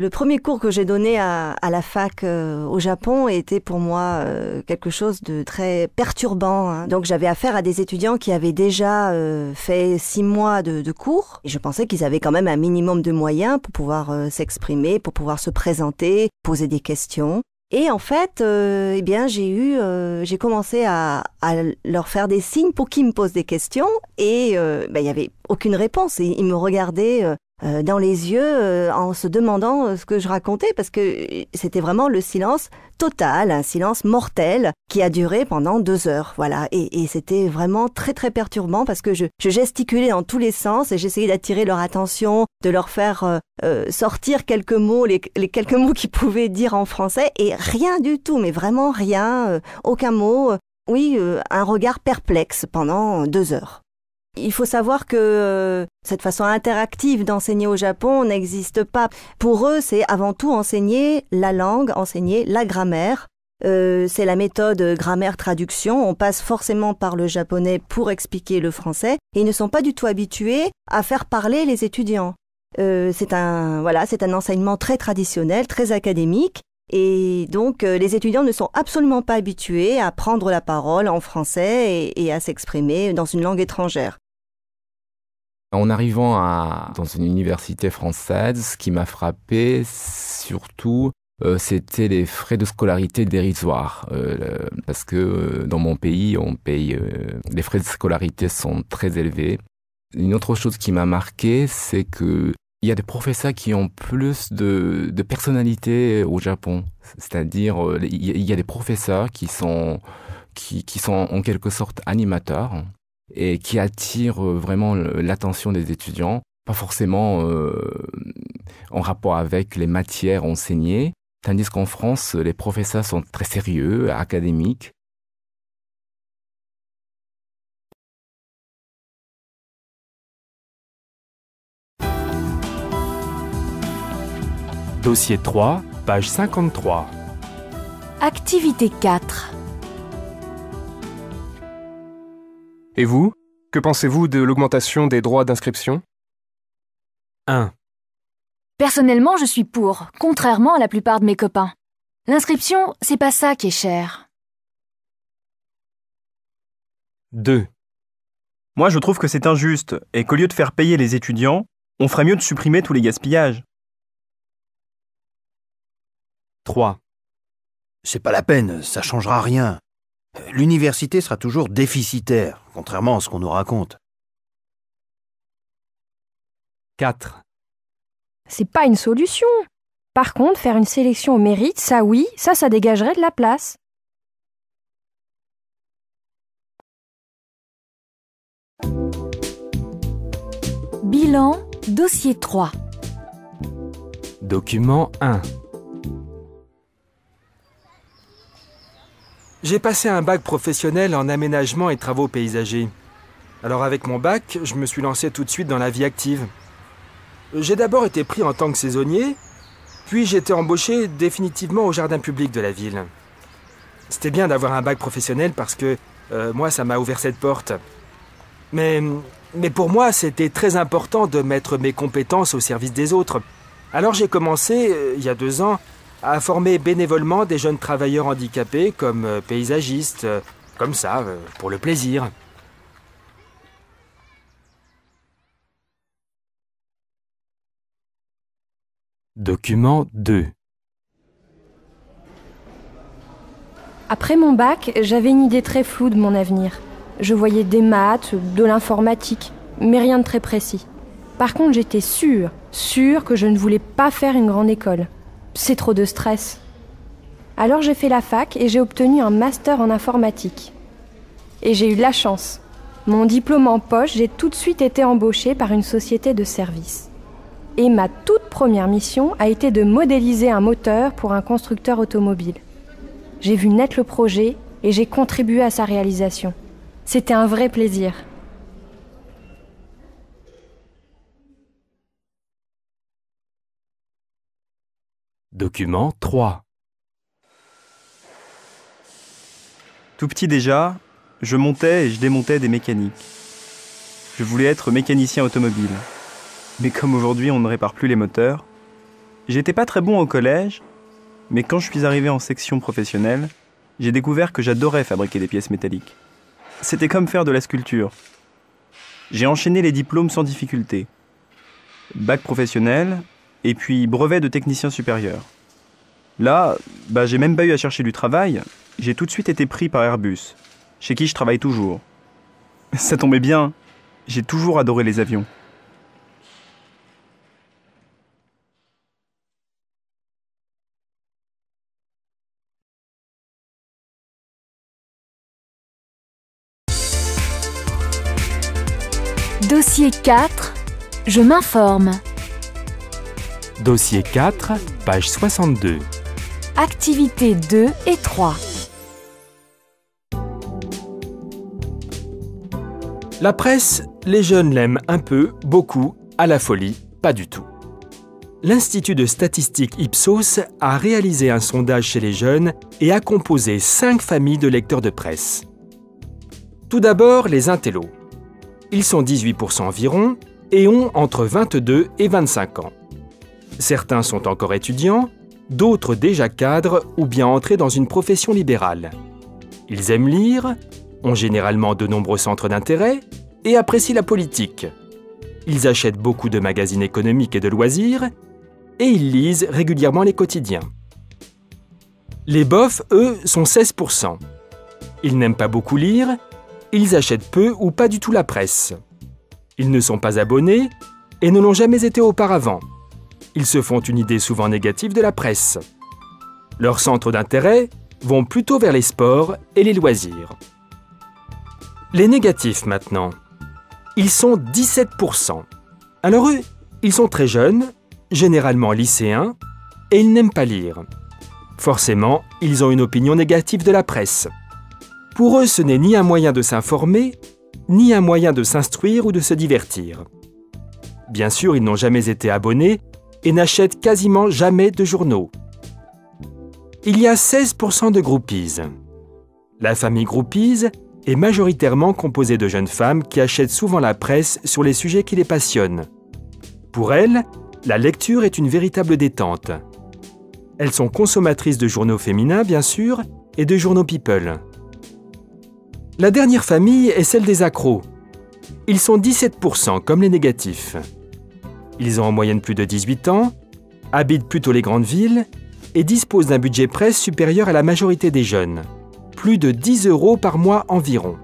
Le premier cours que j'ai donné à la fac au Japon était pour moi quelque chose de très perturbant, hein. Donc j'avais affaire à des étudiants qui avaient déjà fait 6 mois de cours. Et je pensais qu'ils avaient quand même un minimum de moyens pour pouvoir s'exprimer, pour pouvoir se présenter, poser des questions. Et en fait, j'ai commencé à leur faire des signes pour qu'ils me posent des questions. Et il y avait aucune réponse. Et ils me regardaient dans les yeux en se demandant ce que je racontais, parce que c'était vraiment le silence total, un silence mortel qui a duré pendant 2 heures. Voilà. Et c'était vraiment très très perturbant parce que je gesticulais dans tous les sens et j'essayais d'attirer leur attention, de leur faire sortir quelques mots, les quelques mots qu'ils pouvaient dire en français, et rien du tout, mais vraiment rien, aucun mot. Un regard perplexe pendant 2 heures. Il faut savoir que cette façon interactive d'enseigner au Japon n'existe pas. Pour eux, c'est avant tout enseigner la langue, enseigner la grammaire. C'est la méthode grammaire-traduction. On passe forcément par le japonais pour expliquer le français. Et ils ne sont pas du tout habitués à faire parler les étudiants. C'est un enseignement très traditionnel, très académique. Et donc, les étudiants ne sont absolument pas habitués à prendre la parole en français et à s'exprimer dans une langue étrangère. En arrivant dans une université française, ce qui m'a frappé surtout, c'était les frais de scolarité dérisoires. Parce que dans mon pays, on paye, les frais de scolarité sont très élevés. Une autre chose qui m'a marqué, c'est que Il y a des professeurs qui ont plus de personnalité au Japon. C'est-à-dire, il y a des professeurs qui sont en quelque sorte animateurs et qui attirent vraiment l'attention des étudiants, pas forcément en rapport avec les matières enseignées, tandis qu'en France, les professeurs sont très sérieux, académiques. Dossier 3, page 53. Activité 4. Et vous, que pensez-vous de l'augmentation des droits d'inscription? 1. Personnellement, je suis pour, contrairement à la plupart de mes copains. L'inscription, c'est pas ça qui est cher. 2. Moi, je trouve que c'est injuste et qu'au lieu de faire payer les étudiants, on ferait mieux de supprimer tous les gaspillages. 3. C'est pas la peine, ça changera rien. L'université sera toujours déficitaire, contrairement à ce qu'on nous raconte. 4. C'est pas une solution. Par contre, faire une sélection au mérite, ça oui, ça dégagerait de la place. Bilan, dossier 3. Document 1. J'ai passé un bac professionnel en aménagement et travaux paysagers. Alors avec mon bac, je me suis lancé tout de suite dans la vie active. J'ai d'abord été pris en tant que saisonnier, puis j'ai été embauché définitivement au jardin public de la ville. C'était bien d'avoir un bac professionnel parce que moi, ça m'a ouvert cette porte. Mais pour moi, c'était très important de mettre mes compétences au service des autres. Alors j'ai commencé, il y a 2 ans, à former bénévolement des jeunes travailleurs handicapés comme paysagistes, comme ça, pour le plaisir. Document 2. Après mon bac, j'avais une idée très floue de mon avenir. Je voyais des maths, de l'informatique, mais rien de très précis. Par contre, j'étais sûre que je ne voulais pas faire une grande école. C'est trop de stress. Alors j'ai fait la fac et j'ai obtenu un master en informatique. Et j'ai eu de la chance. Mon diplôme en poche, j'ai tout de suite été embauchée par une société de service. Et ma toute première mission a été de modéliser un moteur pour un constructeur automobile. J'ai vu naître le projet et j'ai contribué à sa réalisation. C'était un vrai plaisir. Document 3. Tout petit déjà, je montais et je démontais des mécaniques. Je voulais être mécanicien automobile. Mais comme aujourd'hui on ne répare plus les moteurs, j'étais pas très bon au collège, mais quand je suis arrivé en section professionnelle, j'ai découvert que j'adorais fabriquer des pièces métalliques. C'était comme faire de la sculpture. J'ai enchaîné les diplômes sans difficulté. Bac professionnel, et puis brevet de technicien supérieur. Là, j'ai même pas eu à chercher du travail, j'ai tout de suite été pris par Airbus, chez qui je travaille toujours. Ça tombait bien, j'ai toujours adoré les avions. Dossier 4. Je m'informe. Dossier 4, page 62. Activités 2 et 3. La presse, les jeunes l'aiment un peu, beaucoup, à la folie, pas du tout. L'Institut de statistique Ipsos a réalisé un sondage chez les jeunes et a composé 5 familles de lecteurs de presse. Tout d'abord, les intellos. Ils sont 18% environ et ont entre 22 et 25 ans. Certains sont encore étudiants, d'autres déjà cadres ou bien entrés dans une profession libérale. Ils aiment lire, ont généralement de nombreux centres d'intérêt et apprécient la politique. Ils achètent beaucoup de magazines économiques et de loisirs et ils lisent régulièrement les quotidiens. Les bofs, eux, sont 16%. Ils n'aiment pas beaucoup lire, ils achètent peu ou pas du tout la presse. Ils ne sont pas abonnés et ne l'ont jamais été auparavant. Ils se font une idée souvent négative de la presse. Leurs centres d'intérêt vont plutôt vers les sports et les loisirs. Les négatifs maintenant. Ils sont 17%. Alors eux, ils sont très jeunes, généralement lycéens, et ils n'aiment pas lire. Forcément, ils ont une opinion négative de la presse. Pour eux, ce n'est ni un moyen de s'informer, ni un moyen de s'instruire ou de se divertir. Bien sûr, ils n'ont jamais été abonnés et n'achètent quasiment jamais de journaux. Il y a 16% de groupies. La famille groupies est majoritairement composée de jeunes femmes qui achètent souvent la presse sur les sujets qui les passionnent. Pour elles, la lecture est une véritable détente. Elles sont consommatrices de journaux féminins, bien sûr, et de journaux people. La dernière famille est celle des accros. Ils sont 17% comme les négatifs. Ils ont en moyenne plus de 18 ans, habitent plutôt les grandes villes et disposent d'un budget presse supérieur à la majorité des jeunes. Plus de 10 € par mois environ.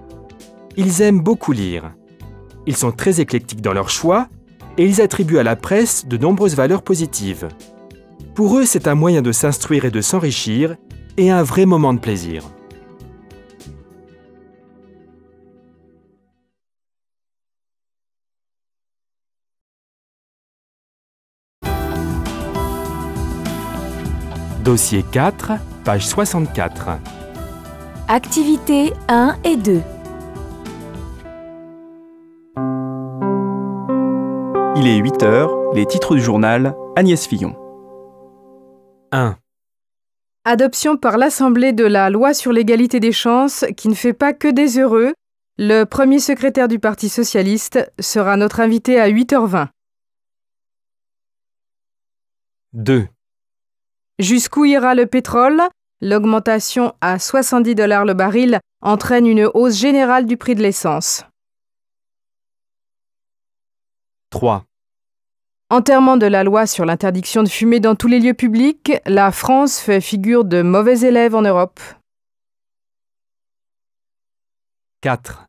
Ils aiment beaucoup lire. Ils sont très éclectiques dans leurs choix et ils attribuent à la presse de nombreuses valeurs positives. Pour eux, c'est un moyen de s'instruire et de s'enrichir et un vrai moment de plaisir. Dossier 4, page 64. Activités 1 et 2. Il est 8 heures, les titres du journal, Agnès Fillon. 1. Adoption par l'Assemblée de la loi sur l'égalité des chances qui ne fait pas que des heureux. Le premier secrétaire du Parti socialiste sera notre invité à 8h20. 2. Jusqu'où ira le pétrole? L'augmentation à 70 $ le baril entraîne une hausse générale du prix de l'essence. 3. Enterrement de la loi sur l'interdiction de fumer dans tous les lieux publics, la France fait figure de mauvais élève en Europe. 4.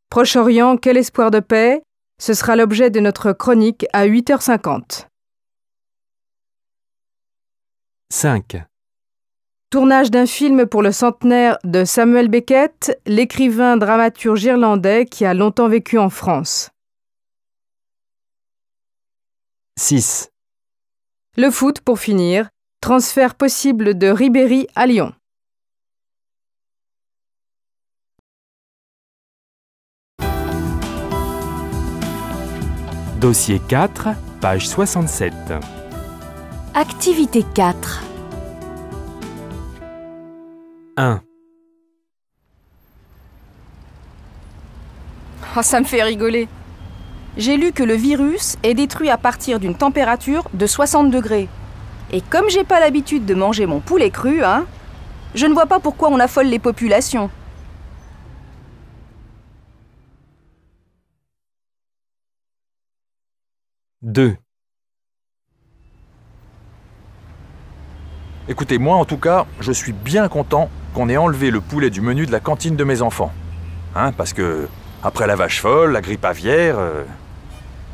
Proche-Orient, quel espoir de paix? Ce sera l'objet de notre chronique à 8h50. 5. Tournage d'un film pour le centenaire de Samuel Beckett, l'écrivain dramaturge irlandais qui a longtemps vécu en France. 6. Le foot pour finir, transfert possible de Ribéry à Lyon. Dossier 4, page 67. Activité 4. 1. Oh, ça me fait rigoler. J'ai lu que le virus est détruit à partir d'une température de 60 degrés. Et comme j'ai pas l'habitude de manger mon poulet cru, je ne vois pas pourquoi on affole les populations. 2. Écoutez, moi en tout cas, je suis bien content qu'on ait enlevé le poulet du menu de la cantine de mes enfants. Parce que, après la vache folle, la grippe aviaire,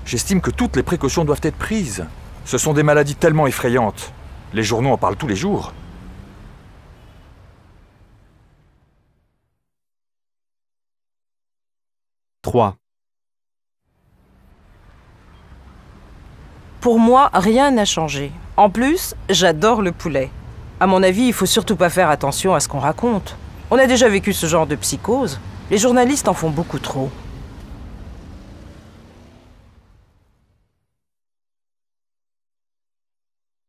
j'estime que toutes les précautions doivent être prises. Ce sont des maladies tellement effrayantes. Les journaux en parlent tous les jours. 3. Pour moi, rien n'a changé. En plus, j'adore le poulet. À mon avis, il faut surtout pas faire attention à ce qu'on raconte. On a déjà vécu ce genre de psychose. Les journalistes en font beaucoup trop.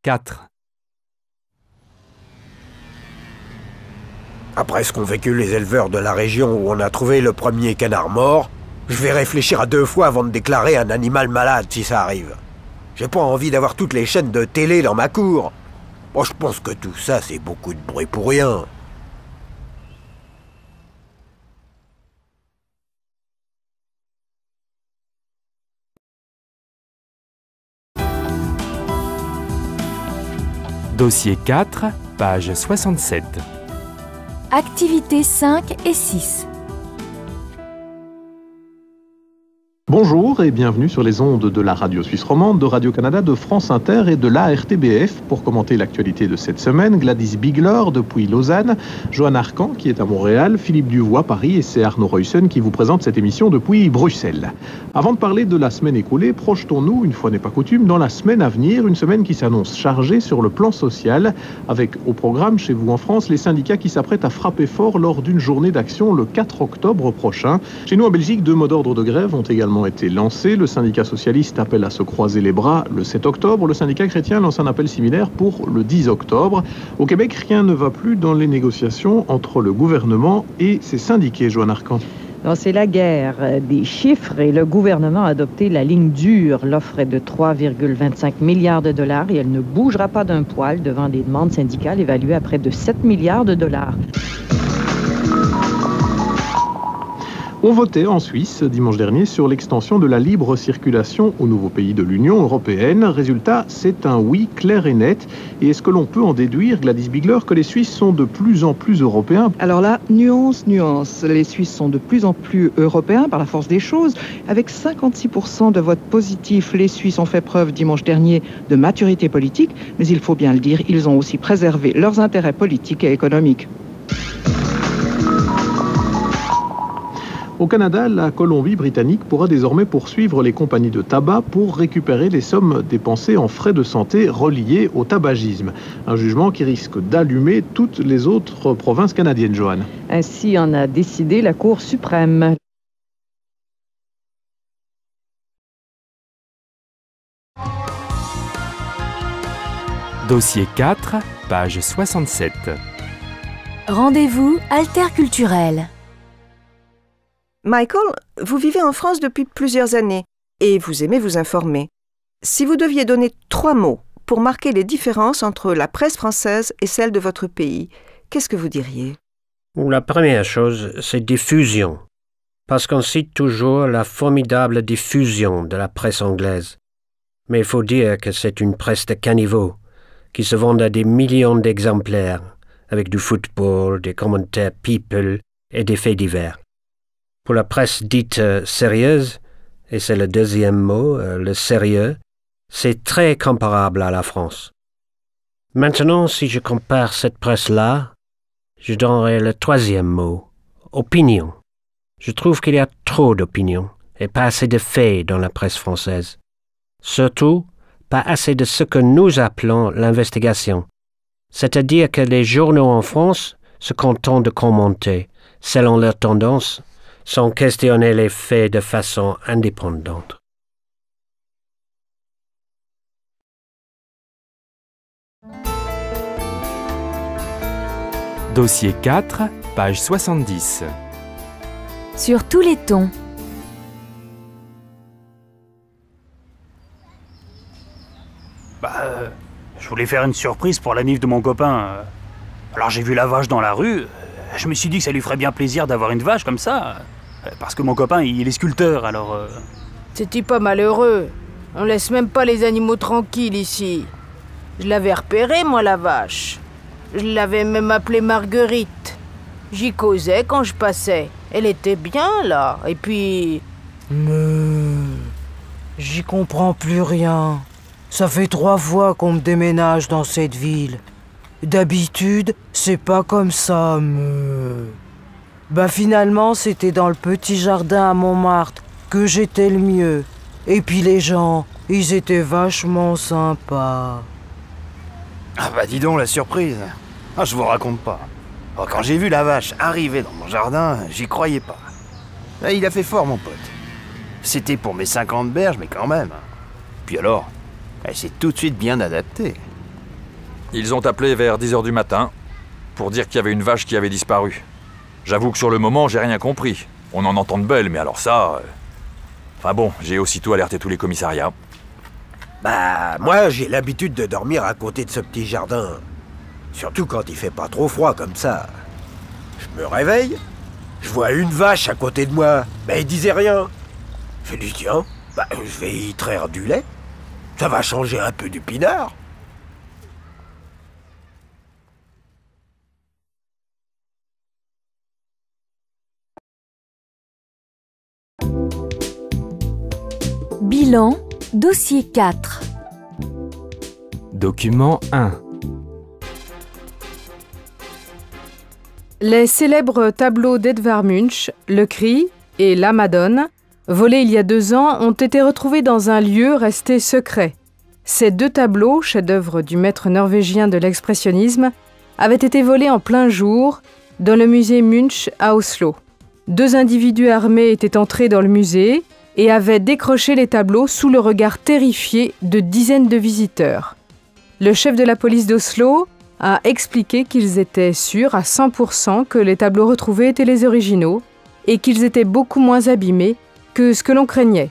4. Après ce qu'ont vécu les éleveurs de la région où on a trouvé le premier canard mort, je vais réfléchir à 2 fois avant de déclarer un animal malade si ça arrive. J'ai pas envie d'avoir toutes les chaînes de télé dans ma cour. Moi, je pense que tout ça, c'est beaucoup de bruit pour rien. Dossier 4, page 67. Activités 5 et 6. Bonjour et bienvenue sur les ondes de la radio suisse romande, de Radio-Canada, de France Inter et de l'ARTBF pour commenter l'actualité de cette semaine. Gladys Bigler depuis Lausanne, Johan Arcan qui est à Montréal, Philippe Duvois Paris et c'est Arnaud Reussen qui vous présente cette émission depuis Bruxelles. Avant de parler de la semaine écoulée, projetons-nous, une fois n'est pas coutume, dans la semaine à venir, une semaine qui s'annonce chargée sur le plan social, avec au programme chez vous en France les syndicats qui s'apprêtent à frapper fort lors d'une journée d'action le 4 octobre prochain. Chez nous en Belgique, 2 mots d'ordre de grève ont également été lancés. Le syndicat socialiste appelle à se croiser les bras le 7 octobre. Le syndicat chrétien lance un appel similaire pour le 10 octobre. Au Québec, rien ne va plus dans les négociations entre le gouvernement et ses syndiqués, Johan Arcan. Non, c'est la guerre des chiffres et le gouvernement a adopté la ligne dure. L'offre est de 3,25 milliards de dollars et elle ne bougera pas d'un poil devant des demandes syndicales évaluées à près de 7 milliards de dollars. On votait en Suisse dimanche dernier sur l'extension de la libre circulation aux nouveaux pays de l'Union européenne. Résultat, c'est un oui clair et net. Et est-ce que l'on peut en déduire, Gladys Bigler, que les Suisses sont de plus en plus européens ? Alors là, nuance. Les Suisses sont de plus en plus européens par la force des choses. Avec 56% de votes positifs, les Suisses ont fait preuve dimanche dernier de maturité politique. Mais il faut bien le dire, ils ont aussi préservé leurs intérêts politiques et économiques. Au Canada, la Colombie-Britannique pourra désormais poursuivre les compagnies de tabac pour récupérer les sommes dépensées en frais de santé reliés au tabagisme. Un jugement qui risque d'allumer toutes les autres provinces canadiennes, Johan. Ainsi en a décidé la Cour suprême. Dossier 4, page 67. Rendez-vous alterculturel. Michael, vous vivez en France depuis plusieurs années et vous aimez vous informer. Si vous deviez donner 3 mots pour marquer les différences entre la presse française et celle de votre pays, qu'est-ce que vous diriez ? La première chose, c'est diffusion. Parce qu'on cite toujours la formidable diffusion de la presse anglaise. Mais il faut dire que c'est une presse de caniveau, qui se vend à des millions d'exemplaires, avec du football, des commentaires people et des faits divers. Pour la presse dite sérieuse, et c'est le deuxième mot, le sérieux, c'est très comparable à la France. Maintenant, si je compare cette presse-là, je donnerai le troisième mot, opinion. Je trouve qu'il y a trop d'opinions et pas assez de faits dans la presse française. Surtout, pas assez de ce que nous appelons l'investigation. C'est-à-dire que les journaux en France se contentent de commenter, selon leur tendance, sans questionner les faits de façon indépendante. Dossier 4, page 70. Sur tous les tons. Je voulais faire une surprise pour la nif de mon copain. Alors j'ai vu la vache dans la rue. Je me suis dit que ça lui ferait bien plaisir d'avoir une vache comme ça. Parce que mon copain, il est sculpteur, alors... C'est-tu pas malheureux? On laisse même pas les animaux tranquilles ici. Je l'avais repérée, moi, la vache. Je l'avais même appelée Marguerite. J'y causais quand je passais. Elle était bien, là. Et puis... J'y comprends plus rien. Ça fait 3 fois qu'on me déménage dans cette ville. D'habitude, c'est pas comme ça, finalement, c'était dans le petit jardin à Montmartre que j'étais le mieux. Et puis les gens, ils étaient vachement sympas. Ah bah dis donc, la surprise. Ah, je vous raconte pas. Oh, quand j'ai vu la vache arriver dans mon jardin, j'y croyais pas. Ah, il a fait fort, mon pote. C'était pour mes 50 berges, mais quand même. Puis alors, elle s'est tout de suite bien adaptée. Ils ont appelé vers 10h du matin pour dire qu'il y avait une vache qui avait disparu. J'avoue que sur le moment, j'ai rien compris. On en entend de belles, mais alors ça... Enfin bon, j'ai aussitôt alerté tous les commissariats. Bah, moi, j'ai l'habitude de dormir à côté de ce petit jardin. Surtout quand il fait pas trop froid comme ça. Je me réveille, je vois une vache à côté de moi, mais il disait rien. Je lui dis, tiens, je vais y traire du lait. Ça va changer un peu du pinard. Bilan, dossier 4. Document 1. Les célèbres tableaux d'Edvard Munch, Le Cri et La Madone, volés il y a 2 ans, ont été retrouvés dans un lieu resté secret. Ces 2 tableaux, chefs-d'œuvre du maître norvégien de l'expressionnisme, avaient été volés en plein jour dans le musée Munch à Oslo. 2 individus armés étaient entrés dans le musée et avaient décroché les tableaux sous le regard terrifié de dizaines de visiteurs. Le chef de la police d'Oslo a expliqué qu'ils étaient sûrs à 100% que les tableaux retrouvés étaient les originaux et qu'ils étaient beaucoup moins abîmés que ce que l'on craignait.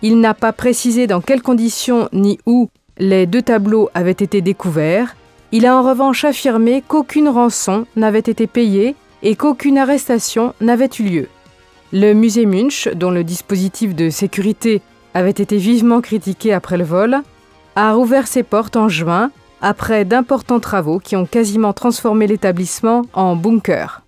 Il n'a pas précisé dans quelles conditions ni où les 2 tableaux avaient été découverts. Il a en revanche affirmé qu'aucune rançon n'avait été payée et qu'aucune arrestation n'avait eu lieu. Le musée Munch, dont le dispositif de sécurité avait été vivement critiqué après le vol, a rouvert ses portes en juin après d'importants travaux qui ont quasiment transformé l'établissement en bunker.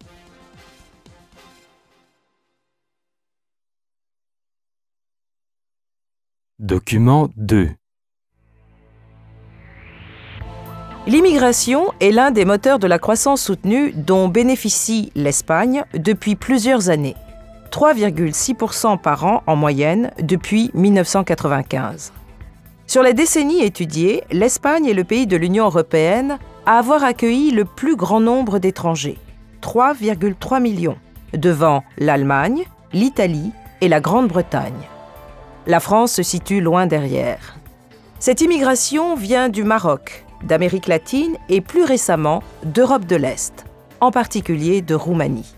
Document 2. L'immigration est l'un des moteurs de la croissance soutenue dont bénéficie l'Espagne depuis plusieurs années. 3,6% par an en moyenne depuis 1995. Sur les décennies étudiées, l'Espagne est le pays de l'Union européenne à avoir accueilli le plus grand nombre d'étrangers, 3,3 millions, devant l'Allemagne, l'Italie et la Grande-Bretagne. La France se situe loin derrière. Cette immigration vient du Maroc, d'Amérique latine et plus récemment d'Europe de l'Est, en particulier de Roumanie.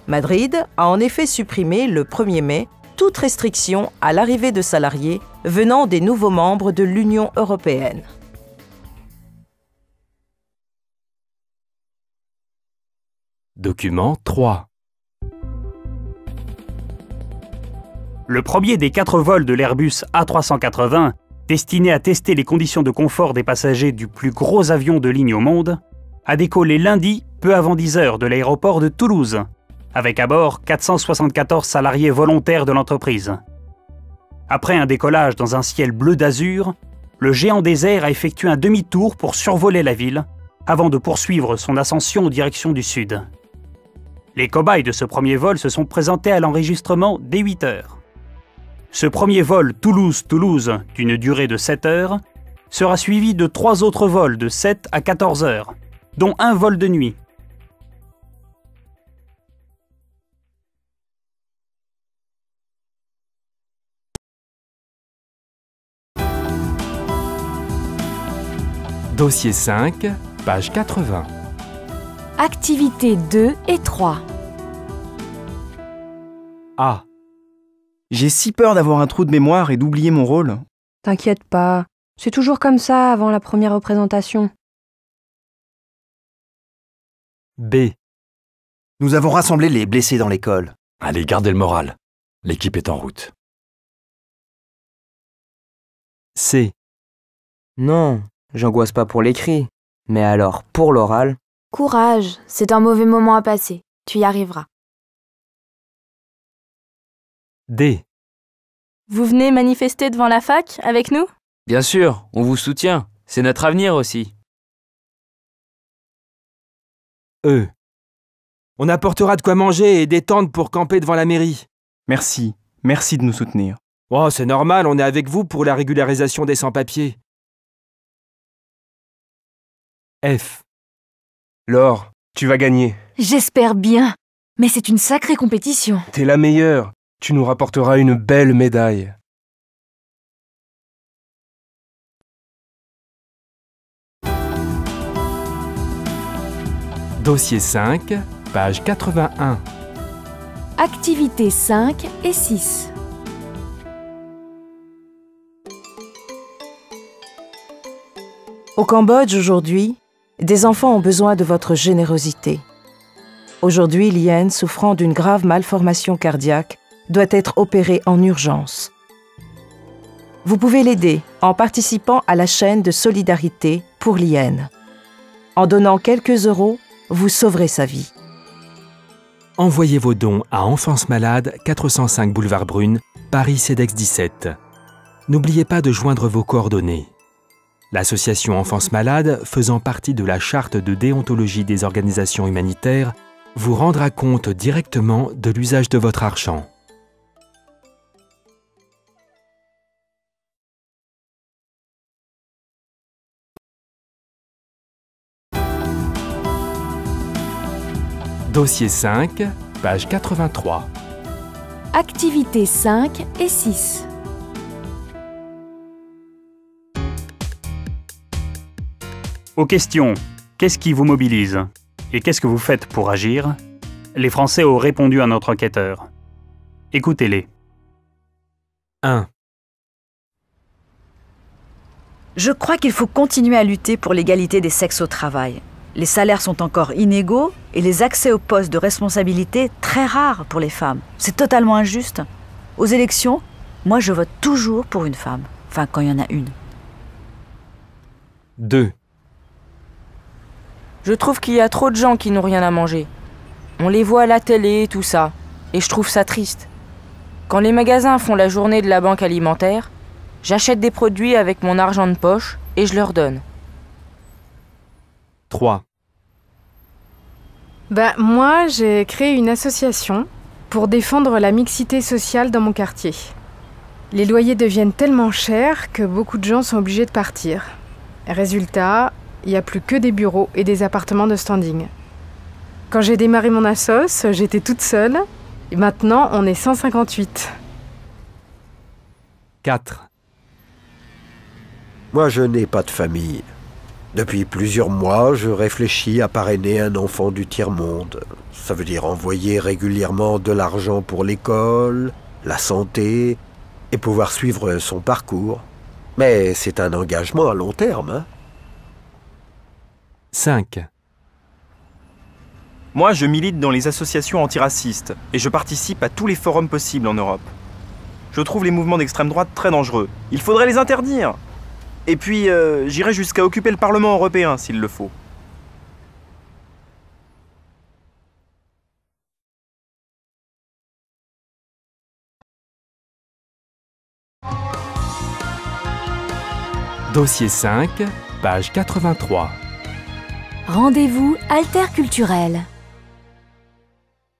Madrid a en effet supprimé le 1er mai toute restriction à l'arrivée de salariés venant des nouveaux membres de l'Union européenne. Document 3. Le premier des 4 vols de l'Airbus A380, destiné à tester les conditions de confort des passagers du plus gros avion de ligne au monde, a décollé lundi, peu avant 10 heures, de l'aéroport de Toulouse, avec à bord 474 salariés volontaires de l'entreprise. Après un décollage dans un ciel bleu d'azur, le géant des airs a effectué un demi-tour pour survoler la ville, avant de poursuivre son ascension en direction du sud. Les cobayes de ce premier vol se sont présentés à l'enregistrement dès 8 heures. Ce premier vol Toulouse-Toulouse, d'une durée de 7 heures, sera suivi de 3 autres vols de 7 à 14 heures, dont un vol de nuit. Dossier 5, page 80. Activités 2 et 3. Ah. J'ai si peur d'avoir un trou de mémoire et d'oublier mon rôle. T'inquiète pas, c'est toujours comme ça avant la première représentation. B. Nous avons rassemblé les blessés dans l'école. Allez, gardez le moral. L'équipe est en route. C. Non, j'angoisse pas pour l'écrit. Mais alors, pour l'oral... Courage, c'est un mauvais moment à passer. Tu y arriveras. D. Vous venez manifester devant la fac avec nous? Bien sûr, on vous soutient. C'est notre avenir aussi. E. On apportera de quoi manger et des tentes pour camper devant la mairie. Merci, merci de nous soutenir. Oh, c'est normal, on est avec vous pour la régularisation des sans-papiers. F. Laure, tu vas gagner. J'espère bien. Mais c'est une sacrée compétition. T'es la meilleure. Tu nous rapporteras une belle médaille. Dossier 5, page 81. Activités 5 et 6. Au Cambodge aujourd'hui, des enfants ont besoin de votre générosité. Aujourd'hui, Lien, souffrant d'une grave malformation cardiaque, doit être opéré en urgence. Vous pouvez l'aider en participant à la chaîne de solidarité pour Lien. En donnant quelques euros, vous sauverez sa vie. Envoyez vos dons à Enfance Malade, 405 boulevard Brune, Paris CEDEX 17. n'oubliez pas de joindre vos coordonnées. L'association Enfance Malade, faisant partie de la charte de déontologie des organisations humanitaires, vous rendra compte directement de l'usage de votre argent. Dossier 5, page 83. Activités 5 et 6. Aux questions « Qu'est-ce qui vous mobilise ?» et « Qu'est-ce que vous faites pour agir ?» les Français ont répondu à notre enquêteur. Écoutez-les. 1. Je crois qu'il faut continuer à lutter pour l'égalité des sexes au travail. Les salaires sont encore inégaux et les accès aux postes de responsabilité très rares pour les femmes. C'est totalement injuste. Aux élections, moi je vote toujours pour une femme. Enfin, quand il y en a une. 2. Je trouve qu'il y a trop de gens qui n'ont rien à manger. On les voit à la télé et tout ça, et je trouve ça triste. Quand les magasins font la journée de la banque alimentaire, j'achète des produits avec mon argent de poche et je leur donne. 3. Moi, j'ai créé une association pour défendre la mixité sociale dans mon quartier. Les loyers deviennent tellement chers que beaucoup de gens sont obligés de partir. Résultat, il n'y a plus que des bureaux et des appartements de standing. Quand j'ai démarré mon assos, j'étais toute seule. Et maintenant, on est 158. 4. Moi, je n'ai pas de famille. Depuis plusieurs mois, je réfléchis à parrainer un enfant du tiers-monde. Ça veut dire envoyer régulièrement de l'argent pour l'école, la santé, et pouvoir suivre son parcours. Mais c'est un engagement à long terme, hein. 5. Moi, je milite dans les associations antiracistes et je participe à tous les forums possibles en Europe. Je trouve les mouvements d'extrême droite très dangereux. Il faudrait les interdire. Et puis, j'irai jusqu'à occuper le Parlement européen s'il le faut. Dossier 5, page 83. Rendez-vous alterculturel.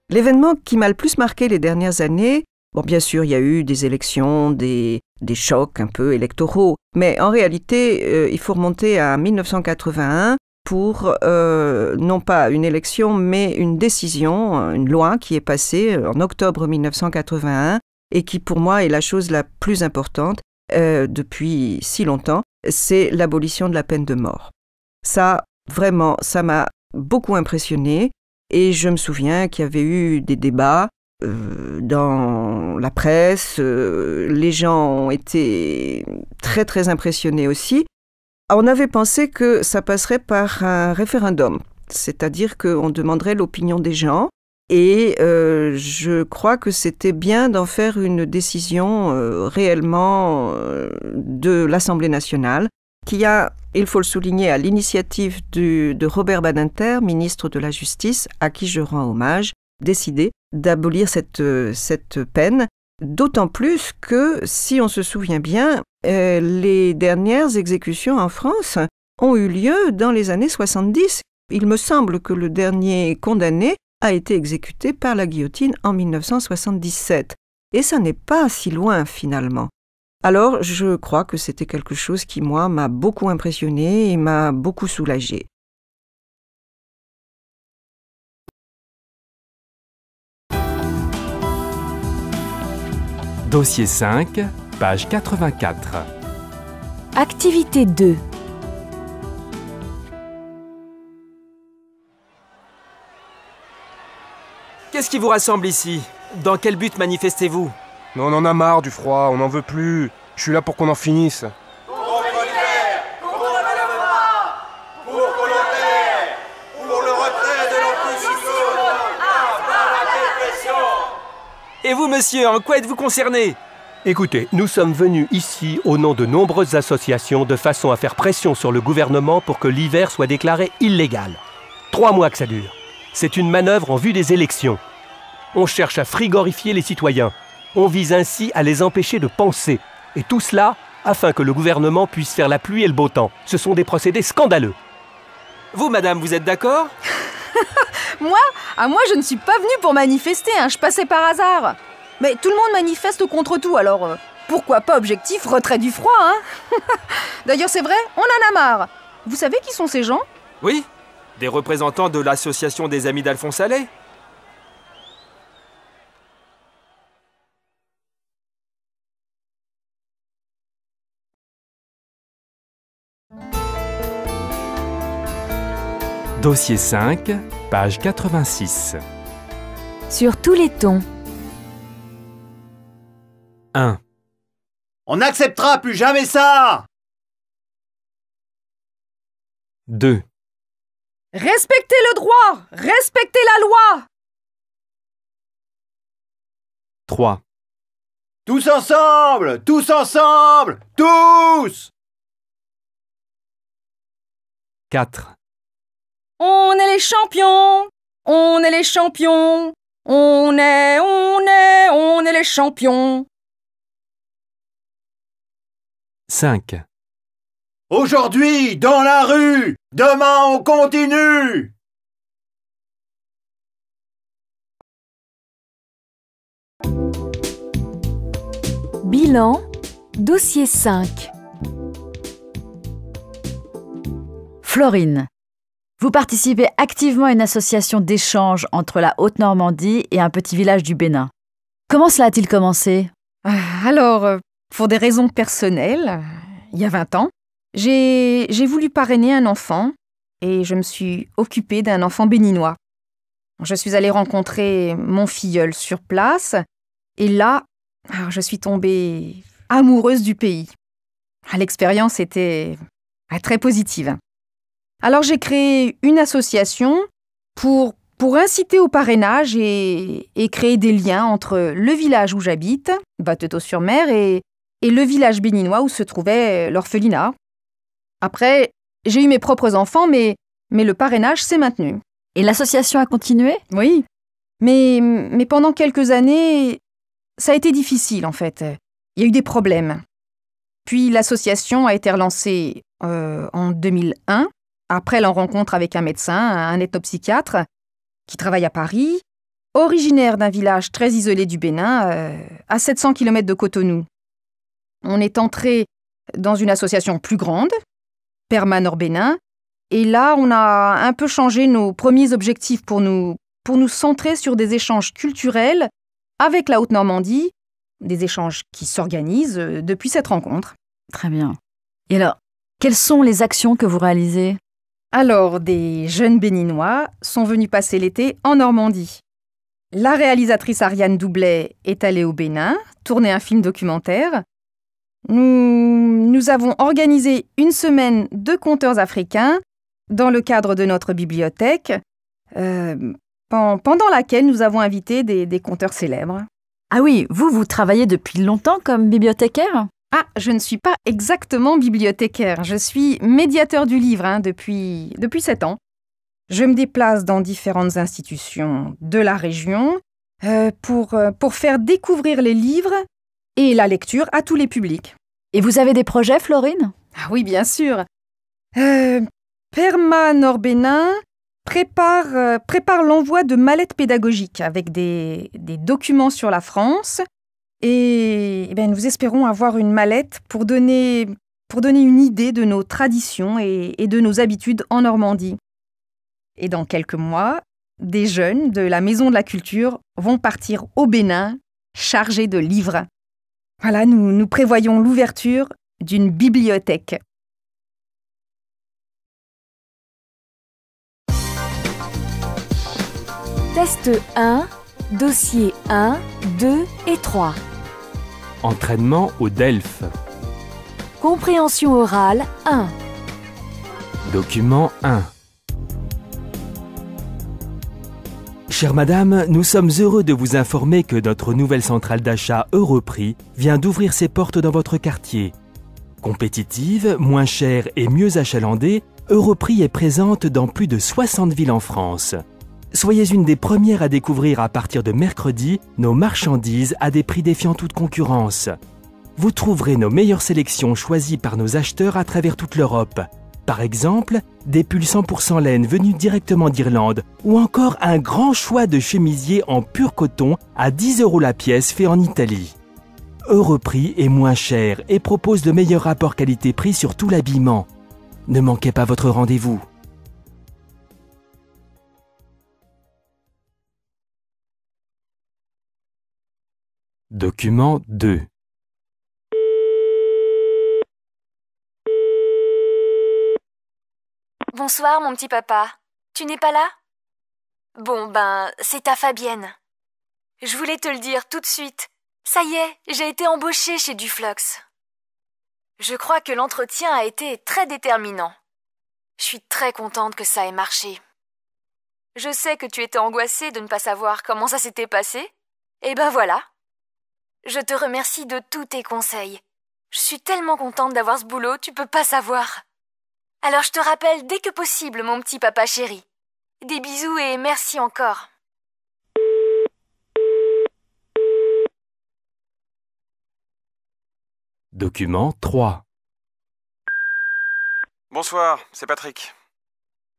L'événement qui m'a le plus marqué les dernières années, bon, bien sûr, il y a eu des élections, des chocs un peu électoraux, mais en réalité, il faut remonter à 1981 pour non pas une élection, mais une décision, une loi qui est passée en octobre 1981 et qui pour moi est la chose la plus importante depuis si longtemps, c'est l'abolition de la peine de mort. Ça, vraiment, ça m'a beaucoup impressionné et je me souviens qu'il y avait eu des débats dans la presse, les gens ont été très très impressionnés aussi. On avait pensé que ça passerait par un référendum, c'est-à-dire qu'on demanderait l'opinion des gens et je crois que c'était bien d'en faire une décision réellement de l'Assemblée nationale qui a, il faut le souligner, à l'initiative de Robert Badinter, ministre de la Justice, à qui je rends hommage, décidé d'abolir cette peine, d'autant plus que, si on se souvient bien, les dernières exécutions en France ont eu lieu dans les années 70. Il me semble que le dernier condamné a été exécuté par la guillotine en 1977. Et ça n'est pas si loin finalement. Alors, je crois que c'était quelque chose qui, moi, m'a beaucoup impressionné et m'a beaucoup soulagée. Dossier 5, page 84. Activité 2. Qu'est-ce qui vous rassemble ici? Dans quel but manifestez-vous? Mais on en a marre du froid, on n'en veut plus. Je suis là pour qu'on en finisse. Contre l'hiver, contre le froid, pour volontaire, pour le retrait de l'anticyclone, à la dépression. Et vous, monsieur, en quoi êtes-vous concerné? Écoutez, nous sommes venus ici au nom de nombreuses associations de façon à faire pression sur le gouvernement pour que l'hiver soit déclaré illégal. 3 mois que ça dure. C'est une manœuvre en vue des élections. On cherche à frigorifier les citoyens. On vise ainsi à les empêcher de penser. Et tout cela afin que le gouvernement puisse faire la pluie et le beau temps. Ce sont des procédés scandaleux. Vous, madame, vous êtes d'accord? Moi je ne suis pas venue pour manifester, je passais par hasard. Mais tout le monde manifeste contre tout, alors pourquoi pas objectif retrait du froid, D'ailleurs, c'est vrai, on en a marre. Vous savez qui sont ces gens? Oui, des représentants de l'association des Amis d'Alphonse Allais. Dossier 5, page 86. Sur tous les tons. 1. On n'acceptera plus jamais ça! 2. Respectez le droit! Respectez la loi! 3. Tous ensemble! Tous ensemble! Tous! 4. On est les champions! On est les champions! On est les champions! 5. Aujourd'hui, dans la rue! Demain, on continue! Bilan, dossier 5. Florine, vous participez activement à une association d'échange entre la Haute-Normandie et un petit village du Bénin. Comment cela a-t-il commencé? Alors, pour des raisons personnelles, il y a 20 ans, j'ai voulu parrainer un enfant et je me suis occupée d'un enfant béninois. Je suis allée rencontrer mon filleul sur place et là, je suis tombée amoureuse du pays. L'expérience était très positive. Alors j'ai créé une association pour inciter au parrainage et créer des liens entre le village où j'habite, Bateau-sur-Mer, et le village béninois où se trouvait l'orphelinat. Après, j'ai eu mes propres enfants, mais le parrainage s'est maintenu. Et l'association a continué? Oui, mais pendant quelques années, ça a été difficile en fait. Il y a eu des problèmes. Puis l'association a été relancée en 2001, après la rencontre avec un médecin, un ethnopsychiatre, qui travaille à Paris, originaire d'un village très isolé du Bénin, à 700 km de Cotonou. On est entré dans une association plus grande, Perma Nord-Bénin, et là, on a un peu changé nos premiers objectifs pour nous centrer sur des échanges culturels avec la Haute-Normandie, des échanges qui s'organisent depuis cette rencontre. Très bien. Et alors, quelles sont les actions que vous réalisez? Alors, des jeunes béninois sont venus passer l'été en Normandie. La réalisatrice Ariane Doublet est allée au Bénin, tourner un film documentaire. Nous avons organisé une semaine de conteurs africains dans le cadre de notre bibliothèque, pendant laquelle nous avons invité des conteurs célèbres. Ah oui, vous travaillez depuis longtemps comme bibliothécaire? Ah, je ne suis pas exactement bibliothécaire, je suis médiateur du livre depuis 7 ans. Je me déplace dans différentes institutions de la région pour faire découvrir les livres et la lecture à tous les publics. Et vous avez des projets, Florine? Ah oui, bien sûr. Perma Nord-Bénin prépare l'envoi de mallettes pédagogiques avec des documents sur la France. Et nous espérons avoir une mallette pour donner une idée de nos traditions et de nos habitudes en Normandie. Et dans quelques mois, des jeunes de la Maison de la Culture vont partir au Bénin chargés de livres. Voilà, nous prévoyons l'ouverture d'une bibliothèque. Test 1, dossier 1, 2 et 3. Entraînement au DELF. Compréhension orale 1. Document 1. Chère madame, nous sommes heureux de vous informer que notre nouvelle centrale d'achat Europrix vient d'ouvrir ses portes dans votre quartier. Compétitive, moins chère et mieux achalandée, Europrix est présente dans plus de 60 villes en France. Soyez une des premières à découvrir à partir de mercredi nos marchandises à des prix défiant toute concurrence. vous trouverez nos meilleures sélections choisies par nos acheteurs à travers toute l'Europe. Par exemple, des pulls 100% laine venus directement d'Irlande ou encore un grand choix de chemisiers en pur coton à 10 € la pièce fait en Italie. Europrix est moins cher et propose de meilleurs rapports qualité-prix sur tout l'habillement. Ne manquez pas votre rendez-vous. Document 2. Bonsoir, mon petit papa. Tu n'es pas là? Bon, ben, c'est ta Fabienne. Je voulais te le dire tout de suite. Ça y est, j'ai été embauchée chez Duflux. Je crois que l'entretien a été très déterminant. Je suis très contente que ça ait marché. Je sais que tu étais angoissée de ne pas savoir comment ça s'était passé. Et ben voilà. Je te remercie de tous tes conseils. Je suis tellement contente d'avoir ce boulot, tu peux pas savoir. Alors je te rappelle dès que possible, mon petit papa chéri. Des bisous et merci encore. Document 3. Bonsoir, c'est Patrick.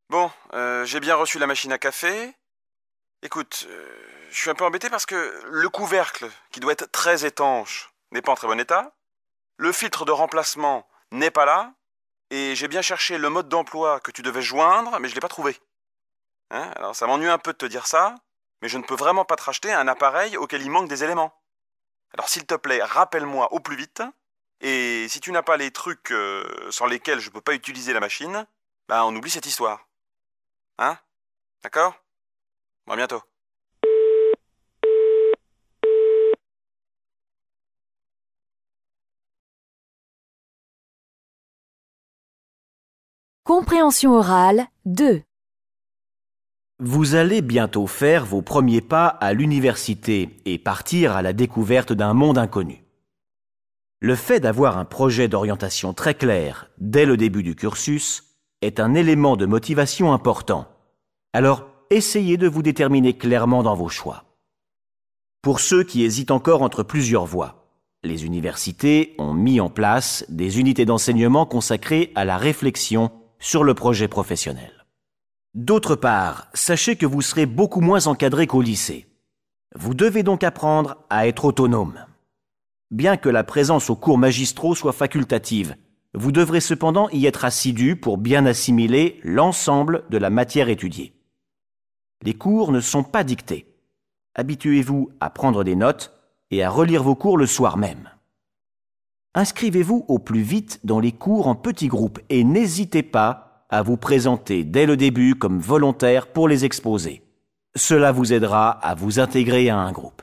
Bon, j'ai bien reçu la machine à café. Écoute, je suis un peu embêté parce que le couvercle, qui doit être très étanche, n'est pas en très bon état. Le filtre de remplacement n'est pas là. Et j'ai bien cherché le mode d'emploi que tu devais joindre, mais je ne l'ai pas trouvé. Hein? Alors ça m'ennuie un peu de te dire ça, mais je ne peux vraiment pas te racheter un appareil auquel il manque des éléments. Alors s'il te plaît, rappelle-moi au plus vite. Et si tu n'as pas les trucs sans lesquels je ne peux pas utiliser la machine, ben on oublie cette histoire. Hein? D'accord? Bon, à bientôt. Compréhension orale 2. Vous allez bientôt faire vos premiers pas à l'université et partir à la découverte d'un monde inconnu. Le fait d'avoir un projet d'orientation très clair dès le début du cursus est un élément de motivation important. Alors, essayez de vous déterminer clairement dans vos choix. Pour ceux qui hésitent encore entre plusieurs voies, les universités ont mis en place des unités d'enseignement consacrées à la réflexion sur le projet professionnel. D'autre part, sachez que vous serez beaucoup moins encadré qu'au lycée. Vous devez donc apprendre à être autonome. Bien que la présence aux cours magistraux soit facultative, vous devrez cependant y être assidu pour bien assimiler l'ensemble de la matière étudiée. Les cours ne sont pas dictés. Habituez-vous à prendre des notes et à relire vos cours le soir même. Inscrivez-vous au plus vite dans les cours en petits groupes et n'hésitez pas à vous présenter dès le début comme volontaire pour les exposer. Cela vous aidera à vous intégrer à un groupe.